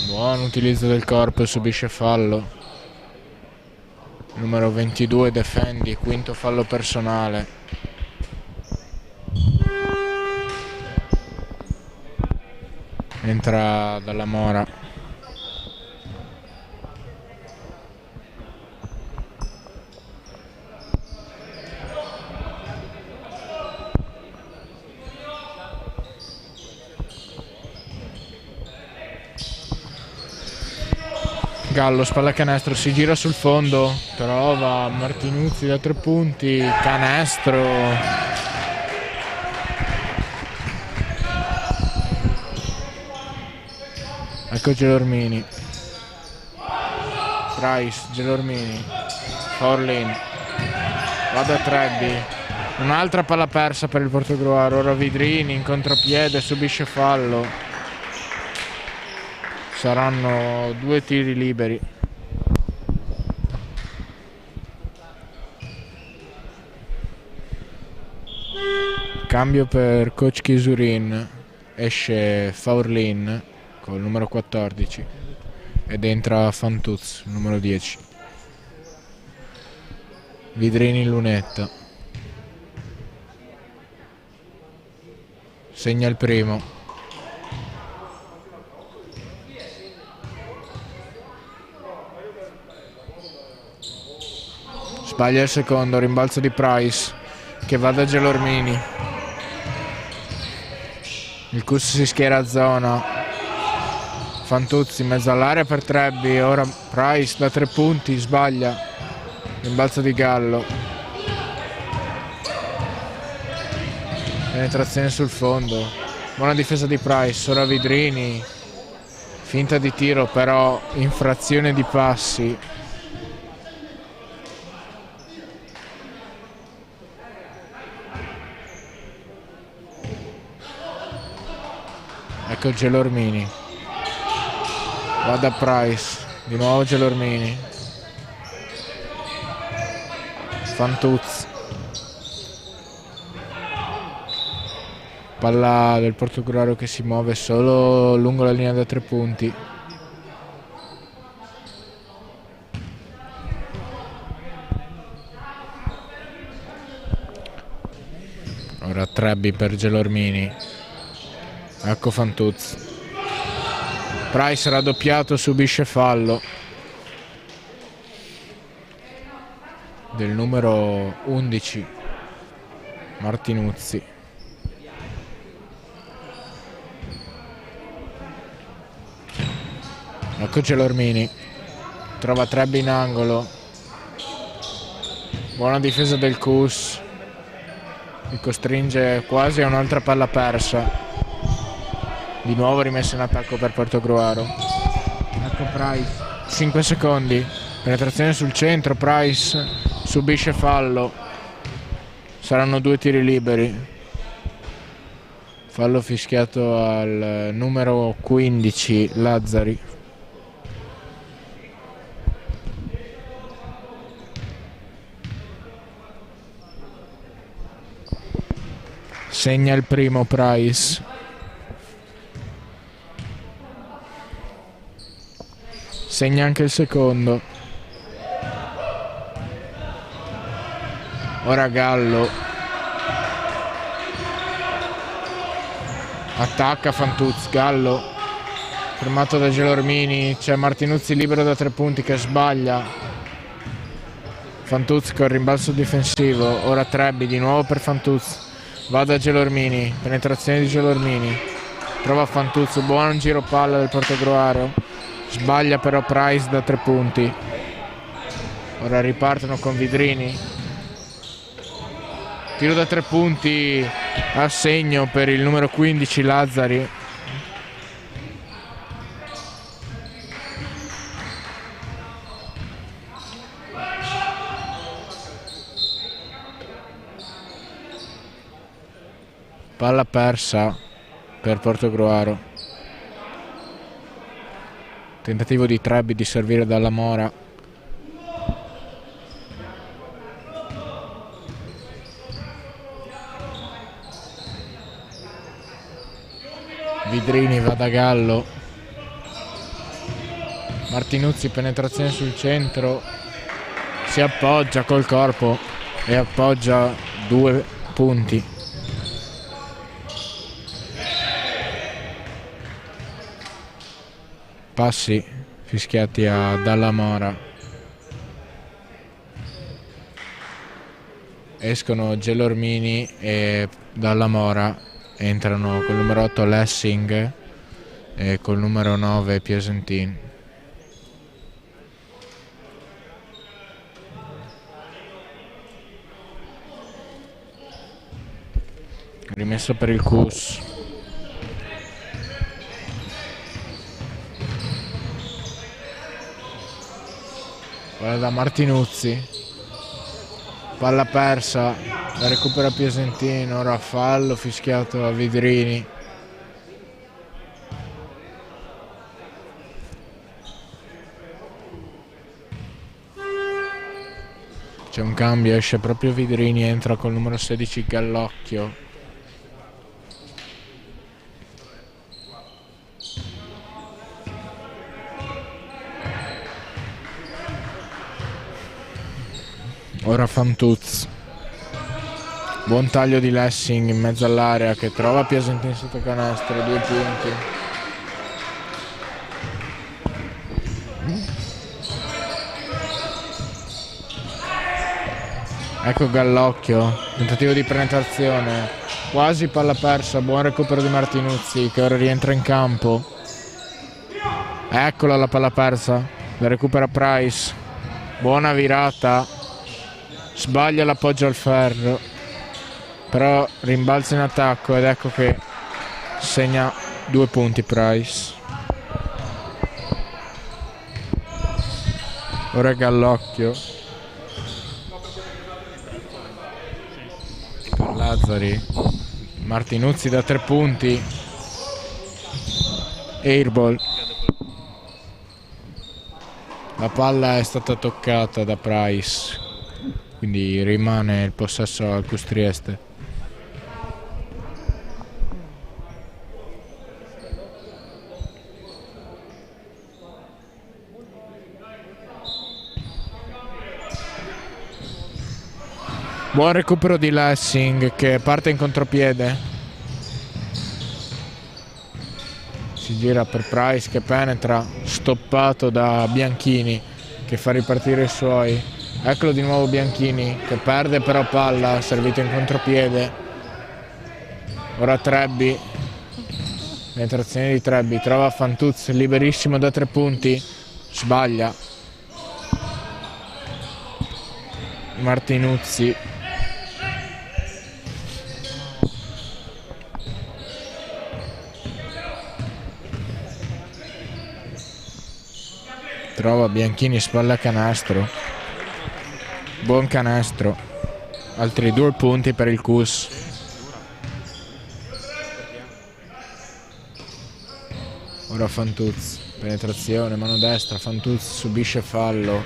Buon utilizzo del corpo e subisce fallo. Numero 22 Defendi, quinto fallo personale. Entra dalla Mora. Gallo, spalla canestro, si gira sul fondo, trova Martinuzzi da 3 punti, canestro. Ecco Gelormini. Price, Gelormini, Forlin, va da Trebbi. Un'altra palla persa per il Portogruaro, ora Vidrini in contropiede, subisce fallo. Saranno 2 tiri liberi. Cambio per coach Chisurin. Esce Forlin col numero 14 ed entra Fantuz, numero 10. Vidrini in lunetta. Segna il primo. Sbaglia il secondo, rimbalzo di Price che va da Gelormini. Il Cus si schiera a zona. Fantuzzi in mezzo all'area per Trebbi, ora Price da 3 punti, sbaglia. Rimbalzo di Gallo. penetrazione sul fondo, buona difesa di Price, ora Vidrini, finta di tiro però infrazione di passi. Ecco Gelormini, va da Price, di nuovo Gelormini, Fantuzzi, palla del Portogruaro che si muove solo lungo la linea da 3 punti. Ora Trebbi per Gelormini, ecco Fantuzzi, Price raddoppiato, subisce fallo del numero 11 Martinuzzi. Ecco Gelormini, trova Trebbi in angolo, buona difesa del Cus, li costringe quasi a un'altra palla persa. Di nuovo rimessa in attacco per Portogruaro. Ecco Price, 5 secondi, penetrazione sul centro, Price subisce fallo, saranno 2 tiri liberi, fallo fischiato al numero 15 Lazzari. Segna il primo Price. Segna anche il secondo. Ora Gallo. Attacca Fantuzzi, Gallo. Fermato da Gelormini, c'è Martinuzzi libero da 3 punti che sbaglia. Fantuzzi con rimbalzo difensivo. Ora Trebbi di nuovo per Fantuzzi. Va da Gelormini, penetrazione di Gelormini. Trova Fantuzzi, buon giro palla del Portogruaro. Sbaglia però Price da 3 punti. Ora ripartono con Vidrini. Tiro da 3 punti a segno per il numero 15 Lazzari. Palla persa per Portogruaro. Tentativo di Trebbi di servire dalla Mora. Vidrini va da Gallo. Martinuzzi, penetrazione sul centro. Si appoggia col corpo e appoggia 2 punti. Passi fischiati a Dalla Mora. Escono Gelormini e Dalla Mora. Entrano col numero 8 Lessing e col numero 9 Piesentin. Rimesso per il Cus. Palla da Martinuzzi, palla persa, la recupera Piesentino, ora fallo fischiato a Vidrini. C'è un cambio, esce proprio Vidrini, entra col numero 16 Gallocchio. Ora Fantuzzi, buon taglio di Lessing in mezzo all'area che trova Piesentini sotto canestro, 2 punti. Ecco Gallocchio, tentativo di penetrazione, quasi palla persa, buon recupero di Martinuzzi che ora rientra in campo. Eccola la palla persa, la recupera Price, buona virata. Sbaglia l'appoggio al ferro. però rimbalza in attacco ed ecco che segna 2 punti Price. Ora è Gallocchio per Lazzari. Martinuzzi da 3 punti, airball. La palla è stata toccata da Price, quindi rimane il possesso al Custrieste. Buon recupero di Lessing che parte in contropiede. Si gira per Price che penetra, stoppato da Bianchini che fa ripartire i suoi. Eccolo di nuovo Bianchini che perde però palla, servito in contropiede. Ora Trebbi, penetrazione di Trebbi, trova Fantuz liberissimo da 3 punti, sbaglia. Martinuzzi. Trova Bianchini, spalla canestro. Buon canestro. Altri 2 punti per il Cus. Ora Fantuz. Penetrazione, mano destra. Fantuz subisce fallo.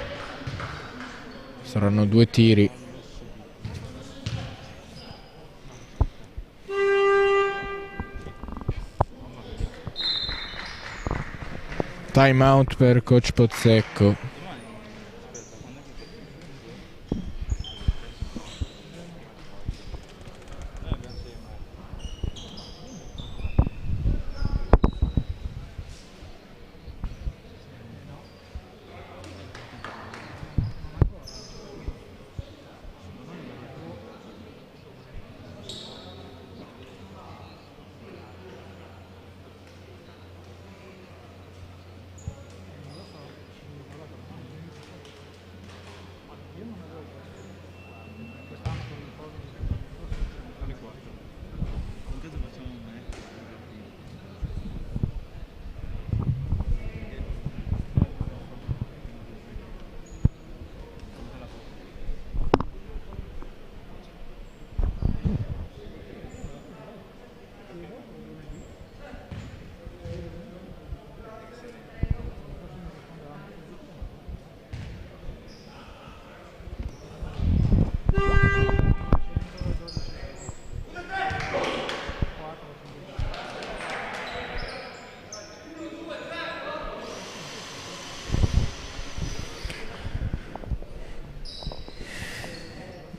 Saranno 2 tiri. Time out per coach Pozzecco.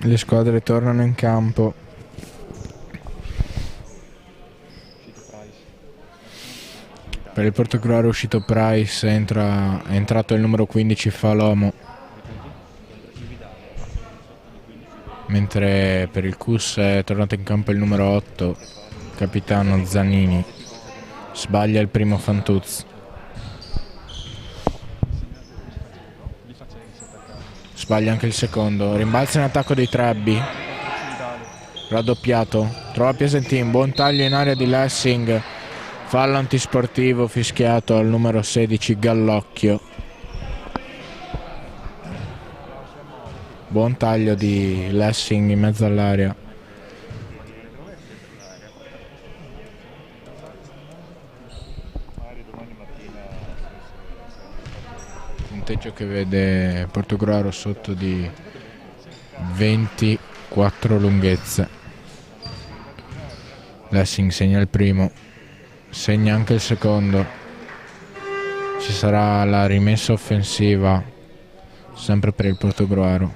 Le squadre tornano in campo. Per il Portogruaro è uscito Price, è entrato il numero 15 Falomo. Mentre per il Cus è tornato in campo il numero 8, capitano Zanini. Sbaglia il primo Fantuz. Sbaglia anche il secondo. Rimbalza in attacco dei Trebbi. Raddoppiato. Trova Piesentin. Buon taglio in area di Lessing. Fallo antisportivo fischiato al numero 16 Gallocchio. Buon taglio di Lessing in mezzo all'area. Punteggio che vede Portogruaro sotto di 24 lunghezze. Lessing segna il primo, segna anche il secondo. Ci sarà la rimessa offensiva sempre per il Portogruaro.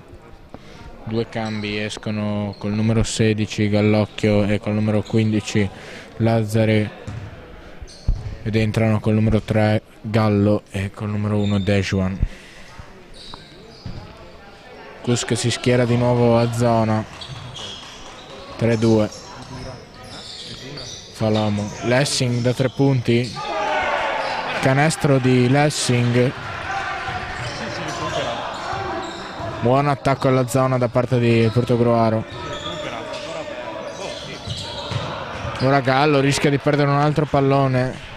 2 cambi escono col numero 16 Gallocchio e col numero 15 Lazzari ed entrano col numero 3 Gallo e col numero 1 Dejuan. Cus che si schiera di nuovo a zona. 3-2. Falomo. Lessing da 3 punti. Canestro di Lessing. Buon attacco alla zona da parte di Portogruaro. Ora Gallo rischia di perdere un altro pallone.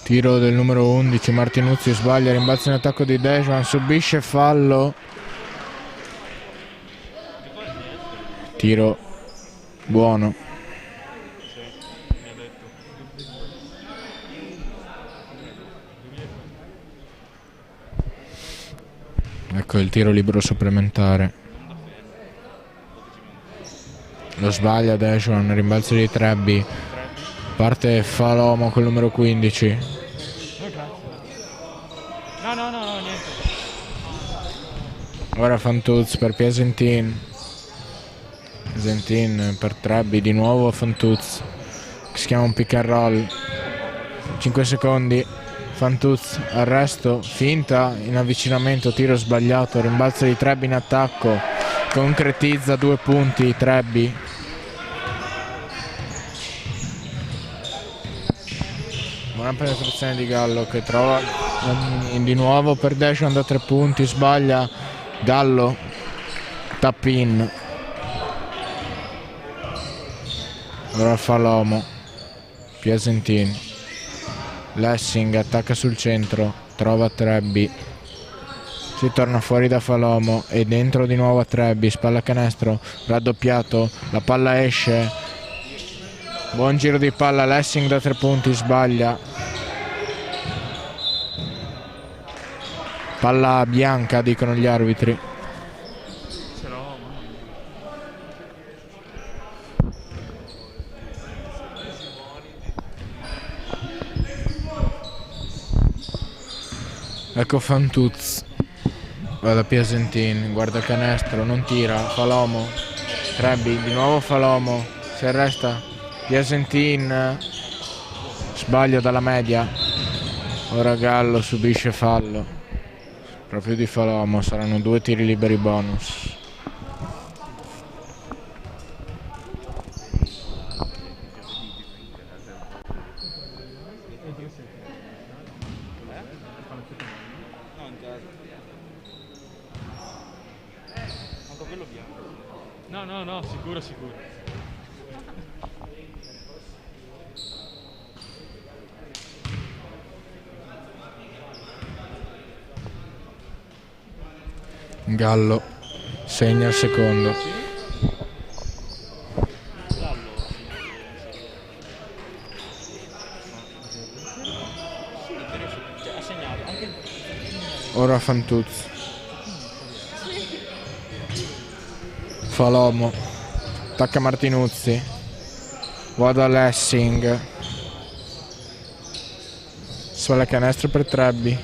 Tiro del numero 11, Martinuzzi sbaglia, rimbalzo in attacco di Dejuan, subisce fallo. Tiro buono. Ecco il tiro libero supplementare. Lo sbaglia Dejuan, rimbalzo di Trebbi. Parte Falomo col numero 15. No, niente. Ora Fantuz per Piesentin. Piesentin per Trebbi, di nuovo Fantuz. Si chiama un pick and roll. 5 secondi. Fantuz, arresto, finta, in avvicinamento, tiro sbagliato, rimbalzo di Trebbi in attacco. Concretizza 2 punti Trebbi. Buona penetrazione di Gallo che trova di nuovo per Dejuan da 3 punti, sbaglia Gallo, tap in. Ora Falomo, Piesentin, Lessing attacca sul centro, trova Trebbi, si torna fuori da Falomo e dentro di nuovo a Trebbi, spalla canestro, raddoppiato, la palla esce, buon giro di palla, Lessing da 3 punti, sbaglia. Palla bianca, dicono gli arbitri. Ecco Fantuz. Va da Piesentin, guarda il canestro, non tira. Falomo, Trebbi, di nuovo Falomo. Si arresta Piesentin. Sbaglio dalla media. Ora Gallo subisce fallo. Proprio di Falomo, saranno 2 tiri liberi bonus. No, sicuro. Gallo segna il secondo. Ora Fantuz. Falomo attacca Martinuzzi, vado a Lessing, sulla canestro per Trebbi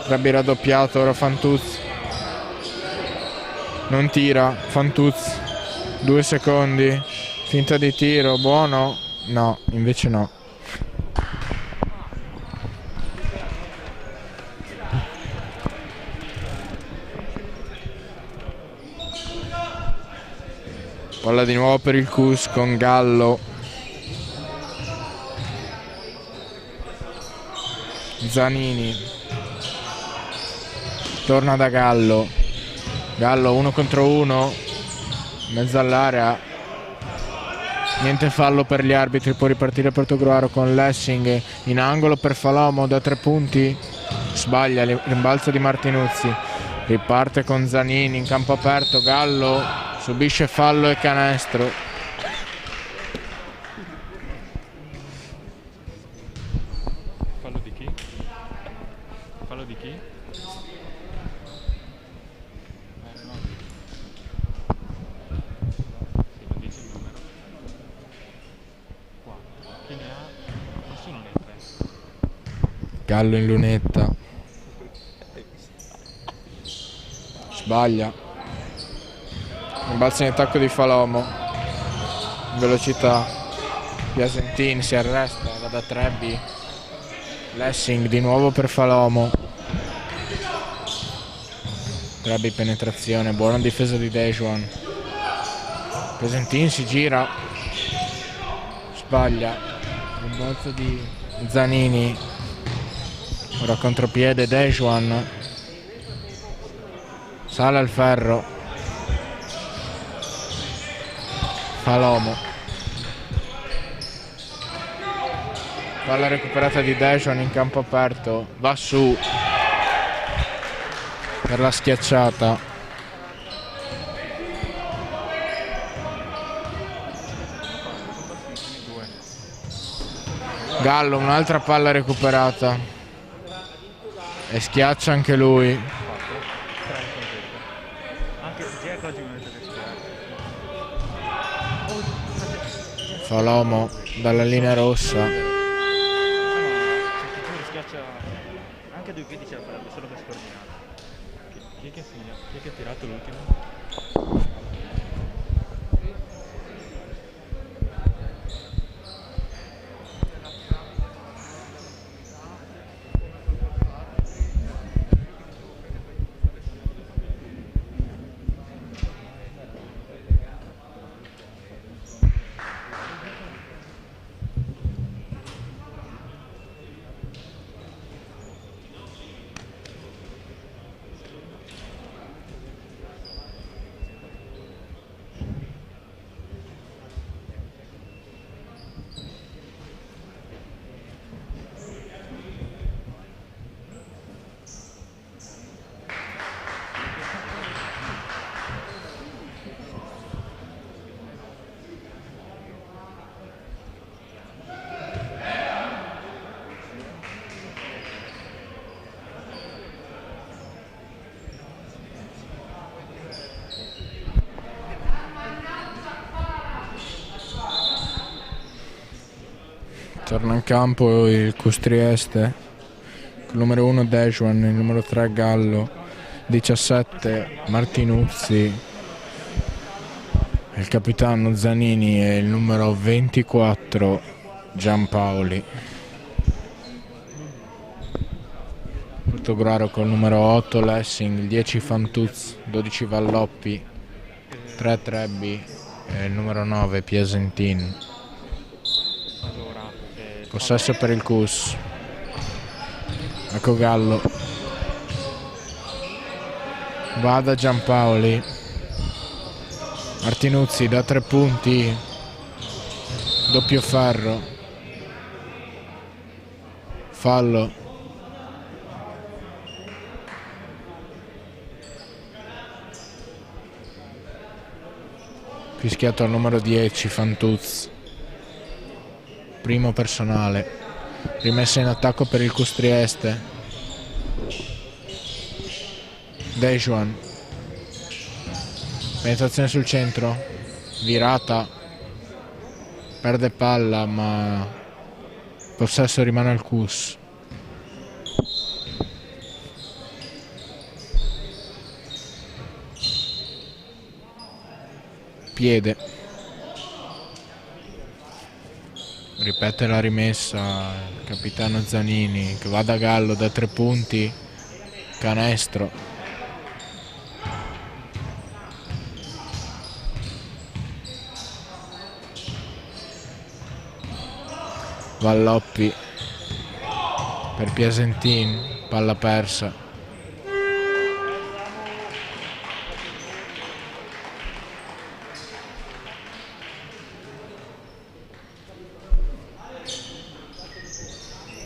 raddoppiato, ora Fantuz non tira, Fantuz 2 secondi, finta di tiro, buono? No, invece no. Palla di nuovo per il Cus con Gallo. Zanini. Torna da Gallo. Gallo 1 contro 1. In mezzo all'area. Niente fallo per gli arbitri. Può ripartire Portogruaro con Lessing. In angolo per Falomo da 3 punti. Sbaglia. Rimbalzo di Martinuzzi. Riparte con Zanini in campo aperto. Gallo subisce fallo e canestro. Fallo di chi? Fallo di chi? No. Se lo dice il numero. 4. Chi ne ha? Nessuno ne ha 3. Gallo in lunetta. Sbaglia. Rimbalzo in attacco di Falomo. In velocità. Piesentin si arresta, va da Trebbi. Lessing di nuovo per Falomo. Trebbi penetrazione, buona difesa di Dejuan. Piesentin si gira. Sbaglia. Rimbalzo di Zanini, ora contropiede Dejuan, sale al ferro, fa l'uomo, palla recuperata di Dejuan in campo aperto, va su per la schiacciata. Gallo, un'altra palla recuperata e schiaccia anche lui. Anche Jack oggi mi ha detto che Fa l'uomo dalla linea rossa. schiaccia anche a 2 piedi, ce la farebbe solo per scordinato. Chi è che ha tirato l'ultimo? Torna in campo il Custrieste, il numero 1 Dejuan, il numero 3 Gallo, 17 Martinuzzi, il capitano Zanini e il numero 24 Giampaoli. Portogruaro col numero 8 Lessing, il 10 Fantuz, 12 Valloppi, 3 Trebbi e il numero 9 Piesentin. Possesso per il Cus. Ecco Gallo. Va da Giampaoli. Martinuzzi da 3 punti. Doppio ferro. Fallo. Fischiato al numero 10 Fantuz. Primo personale, rimessa in attacco per il Custrieste. Dejuan, penetrazione sul centro, virata, perde palla ma possesso rimane al Cus. Piede. Ripete la rimessa il capitano Zanini che va da Gallo da 3 punti, canestro. Valloppi per Piesentin, palla persa.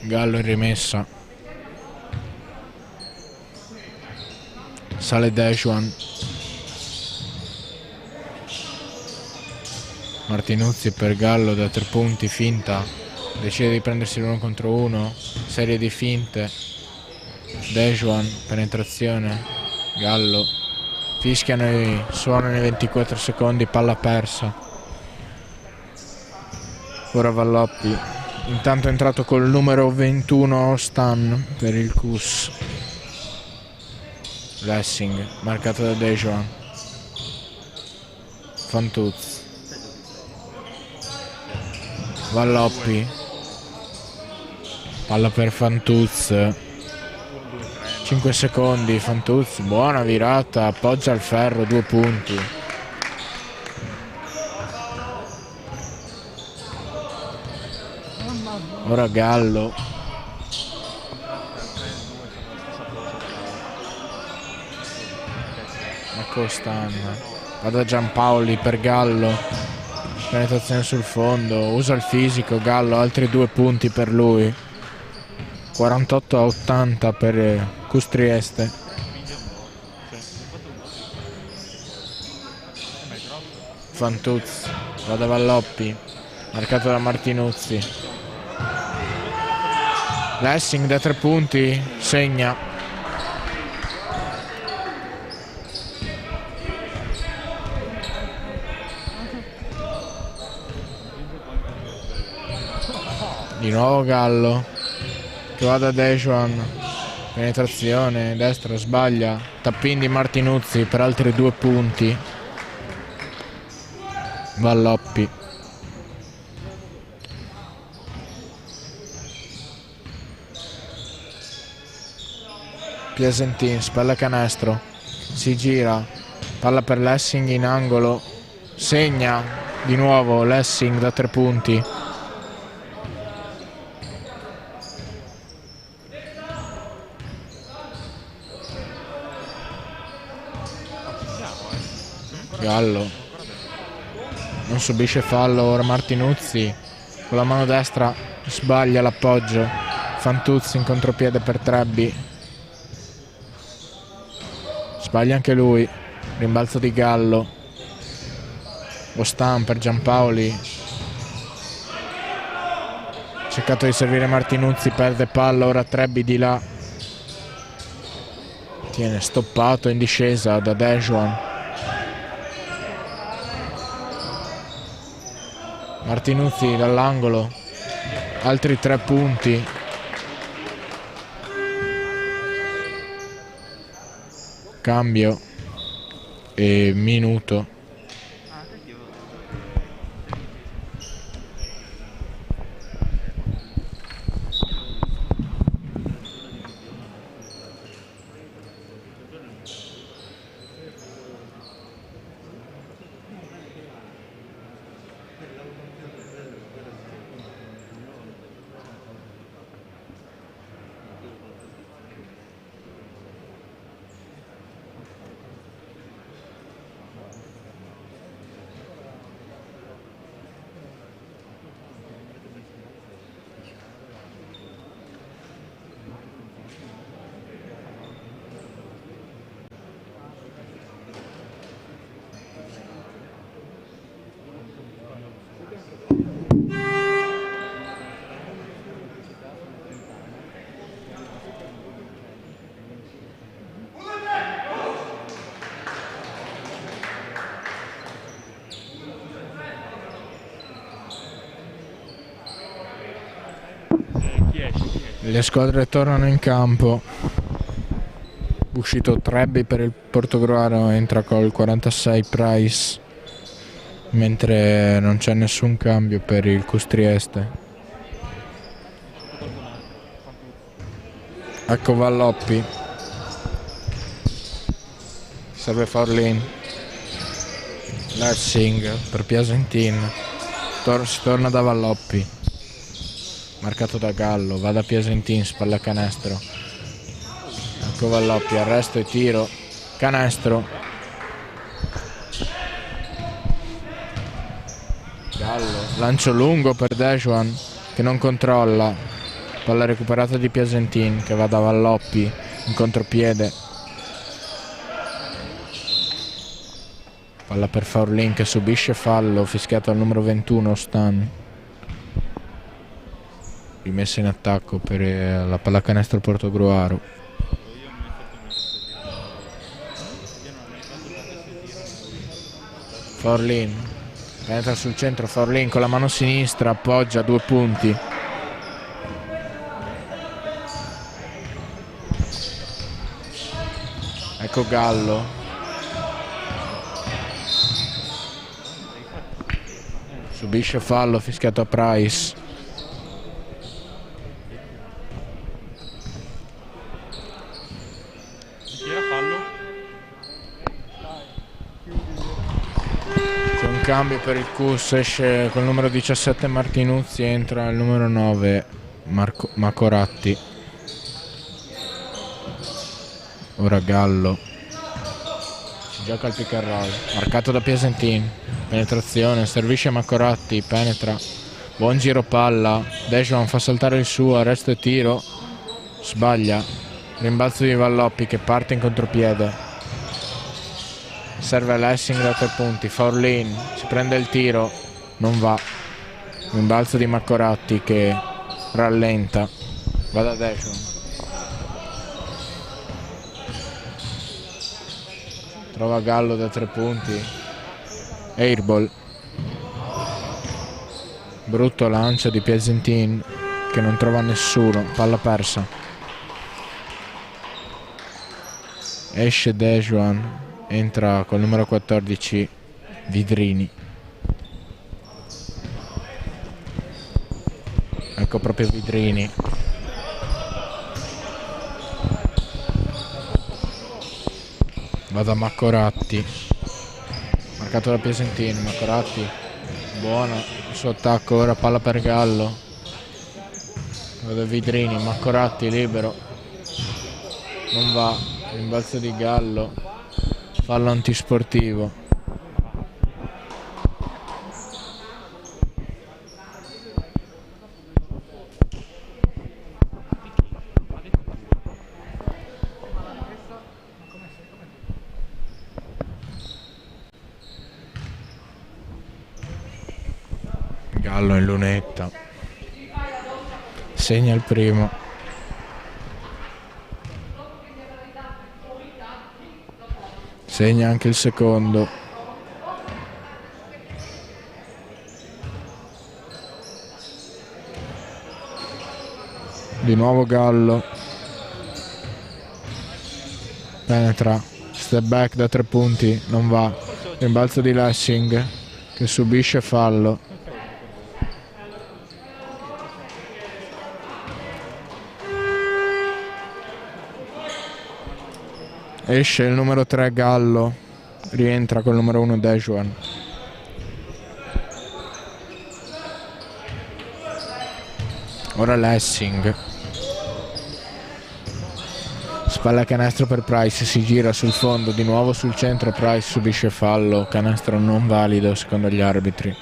Gallo in rimessa, sale Dejuan, Martinuzzi per Gallo da 3 punti, finta, decide di prendersi l'1 contro 1, serie di finte, Dejuan, penetrazione, Gallo, fischiano e suonano i 24 secondi, palla persa. Ora Valloppi. Intanto è entrato col numero 21 Stan per il Cus. Lessing, marcato da Dejuan. Fantuz. Valloppi. Palla per Fantuz. 5 secondi, Fantuz, buona virata, appoggia al ferro, 2 punti. Ora Gallo. Ecco Stan. Va da Giampaoli per Gallo. Penetrazione sul fondo. Usa il fisico Gallo. Altri 2 punti per lui. 48-80 per Custrieste. Fantuzzi. Va da Valloppi. Marcato da Martinuzzi. Lessing da 3 punti. Segna. Di nuovo Gallo che va da Dejuan. Penetrazione destra, sbaglia. Tappin di Martinuzzi per altri 2 punti. Valloppi. Piasentin, spalla canestro. Si gira. Palla per Lessing in angolo. Segna di nuovo Lessing da 3 punti. Gallo non subisce fallo. Ora Martinuzzi con la mano destra sbaglia l'appoggio. Fantuzzi in contropiede per Trebbi, sbaglia anche lui. Rimbalzo di Gallo. Ostan per Giampaoli, cercato di servire Martinuzzi, perde palla. Ora Trebbi di là, tiene stoppato in discesa da Dejuan. Martinuzzi dall'angolo, altri 3 punti. Cambio e minuto. Le squadre tornano in campo. Uscito Trebbi per il Portogruaro, entra col 46 Price, mentre non c'è nessun cambio per il Custrieste. Ecco Valloppi, serve Forlin. Lessing per Piasentin, si torna da Valloppi, marcato da Gallo, va da Piasentin, spalla canestro. Ecco Valloppi, arresto e tiro, canestro. Gallo, lancio lungo per Dejuan che non controlla, palla recuperata di Piasentin che va da Valloppi in contropiede. Palla per Forlin che subisce fallo, fischiato al numero 21 Stan. Rimessa in attacco per la pallacanestro Portogruaro. Forlin penetra sul centro, Forlin con la mano sinistra appoggia, 2 punti. Ecco Gallo, subisce fallo, fischiato a Price. Cambio per il Cus, esce col numero 17 Martinuzzi, entra il numero 9 Macoratti. Ora Gallo. Si gioca al pick and roll, marcato da Piesentin. Penetrazione, servisce Macoratti, penetra. Buon giro palla. Dejon fa saltare il suo, arresto e tiro. Sbaglia. Rimbalzo di Valloppi che parte in contropiede. Serve Lessing da 3 punti. Faurlin si prende il tiro, non va. Rimbalzo di Macoratti che rallenta. Va da Dejon. Trova Gallo da 3 punti. Airball. Brutto lancio di Piesentin che non trova nessuno. Palla persa. Esce Dejon. Entra col numero 14 Vidrini. Ecco proprio Vidrini. Va da Macoratti. Marcato da Piesentin. Macoratti. Buona. Il suo attacco. Ora palla per Gallo. Va da Vidrini. Macoratti libero. Non va. Rimbalzo di Gallo. Fallo antisportivo. Gallo in lunetta. Segna il primo. Segna anche il secondo. Di nuovo Gallo. Penetra. Step back da 3 punti. Non va. Rimbalzo di Lessing che subisce fallo. Esce il numero 3 Gallo, rientra col numero 1 Dejuan. Ora Lessing. Spalla canestro per Price, si gira sul fondo, di nuovo sul centro, Price subisce fallo, canestro non valido secondo gli arbitri.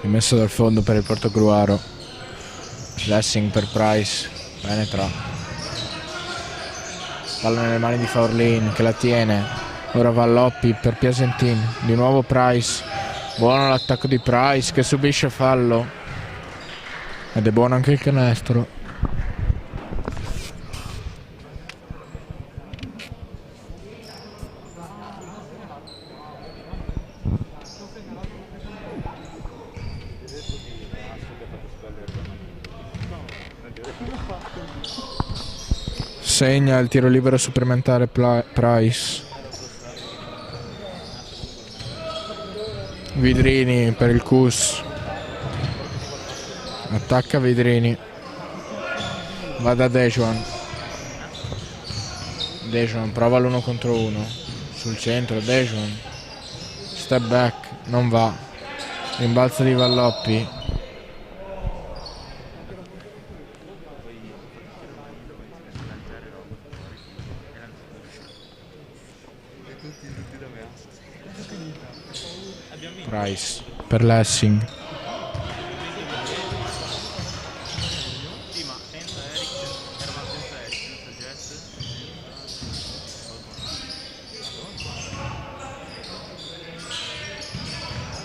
Rimesso dal fondo per il Portogruaro. Lessing per Price. Penetra. Palla nelle mani di Faurlin che la tiene. Ora Valloppi per Piesentin. Di nuovo Price. Buono l'attacco di Price che subisce fallo. Ed è buono anche il canestro. Segna il tiro libero supplementare Price. Vidrini per il Cus. Attacca Vidrini. Va da Dejuan. Dejuan prova l'1 contro 1. Sul centro Dejuan. Step back. Non va. Rimbalzo di Valloppi. Price per Lessing. Sì, ma senza Eriksen, eravamo senza Eriksen, senza Jet.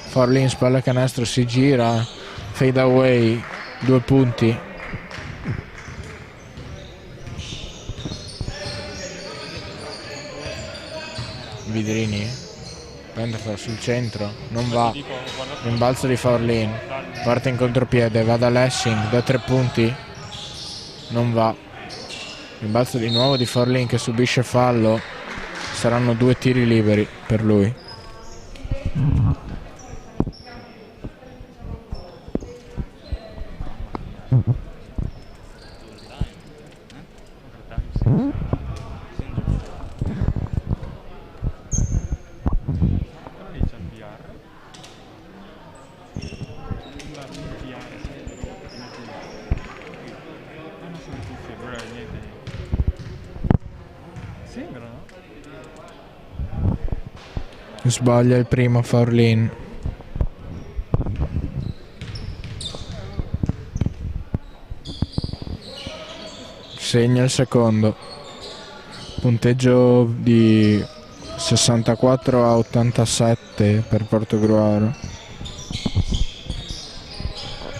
Forlin spalla canestro, si gira, fade away, 2 punti. Vidrini prende sul centro, non va. Rimbalzo di Forlin, parte in contropiede, va da Lessing, da 3 punti, non va. Rimbalzo di nuovo di Forlin che subisce fallo, saranno 2 tiri liberi per lui. Sbaglia il primo Forlin. Segna il secondo. Punteggio di 64-87 per Portogruaro.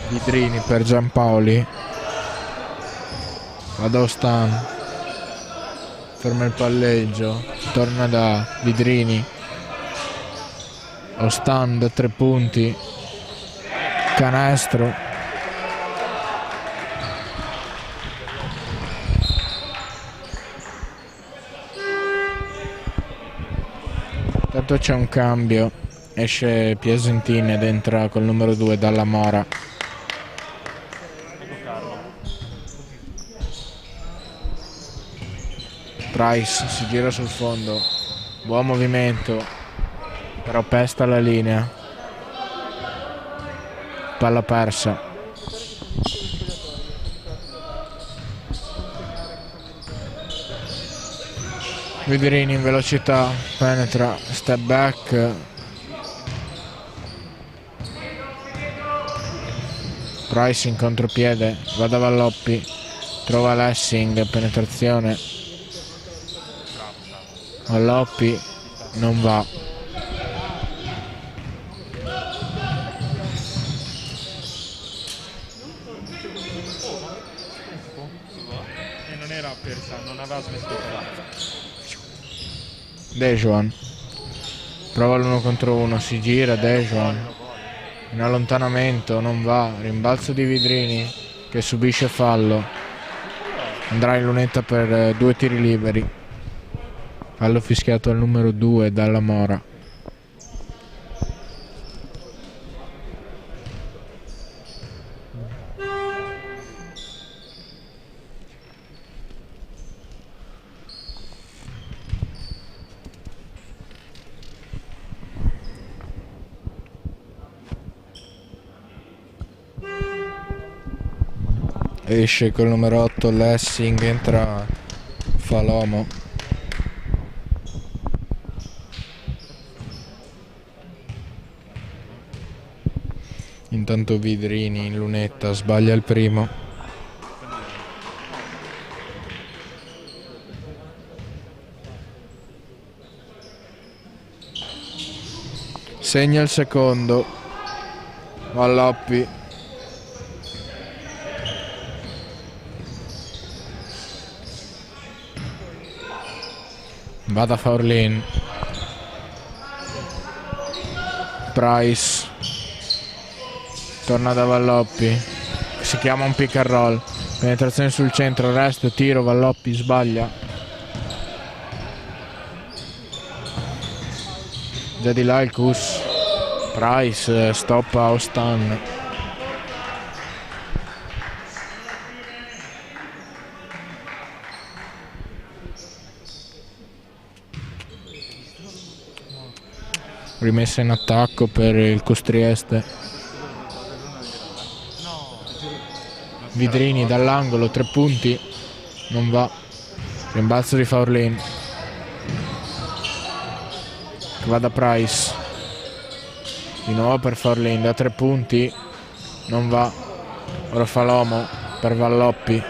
Vidrini per Giampaoli. Va da Ostan. Ferma il palleggio. Torna da Vidrini. Ostan da 3 punti. Canestro. Intanto c'è un cambio. Esce Piesentini ed entra col numero 2 Dalla Mora. Price si gira sul fondo. Buon movimento. Però pesta la linea. Palla persa. Vidrini in velocità, penetra, step back. Price in contropiede, va da Valloppi, trova Lessing, penetrazione. Valloppi non va. Non aveva smesso di parlare. Dejuan prova l'1 contro 1, si gira Dejuan in allontanamento, non va. Rimbalzo di Vidrini che subisce fallo, andrà in lunetta per 2 tiri liberi. Fallo fischiato al numero 2 Dalla Mora. Esce col numero 8 Lessing, entra Falomo. Intanto Vidrini in lunetta, sbaglia il primo. Segna il secondo. Valloppi. Va da Forlin. Price torna da Valloppi, si chiama un pick and roll, penetrazione sul centro, resto, tiro, Valloppi sbaglia. Già di là il Cus. Price stoppa Ostan. Rimessa in attacco per il Custrieste. Vidrini dall'angolo, 3 punti, non va. Rimbalzo di Forlin. che va da Price, di nuovo per Forlin, da 3 punti, non va. Ora fa l'uomo per Valloppi.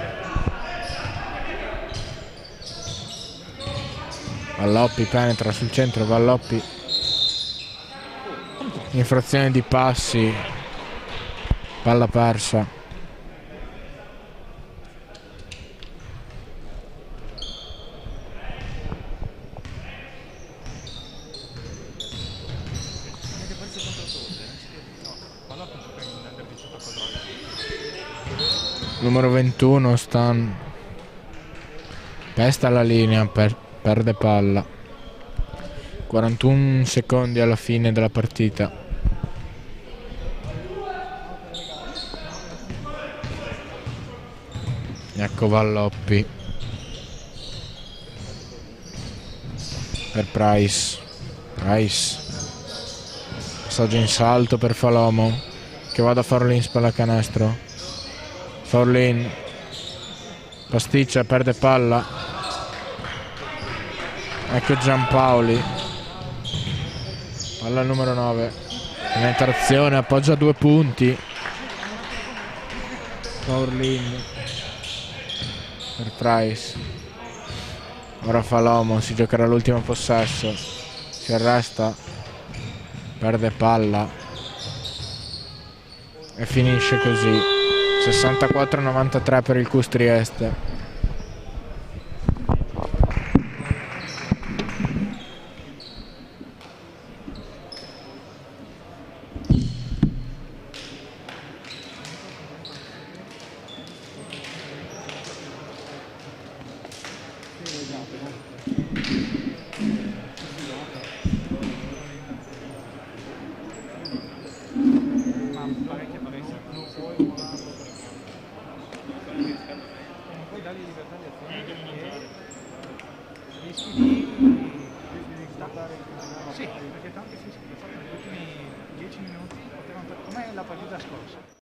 Valloppi penetra sul centro, Valloppi, infrazione di passi, palla persa. Numero 21 Stan pesta la linea, perde palla. 41 secondi alla fine della partita. Ecco Valloppi per Price. Passaggio in salto per Falomo, che va da Forlin, spallacanestro. Forlin pasticcia, perde palla. Ecco Giampaoli, palla al numero 9, penetrazione, appoggia 2 punti. Forlin per Price. Ora fa l'uomo, si giocherà l'ultimo possesso, si arresta, perde palla e finisce così. 64-93 per il Cus Trieste. Sì, perché tanti fischi che fanno negli ultimi 10 minuti potevano... Com'è la partita scorsa?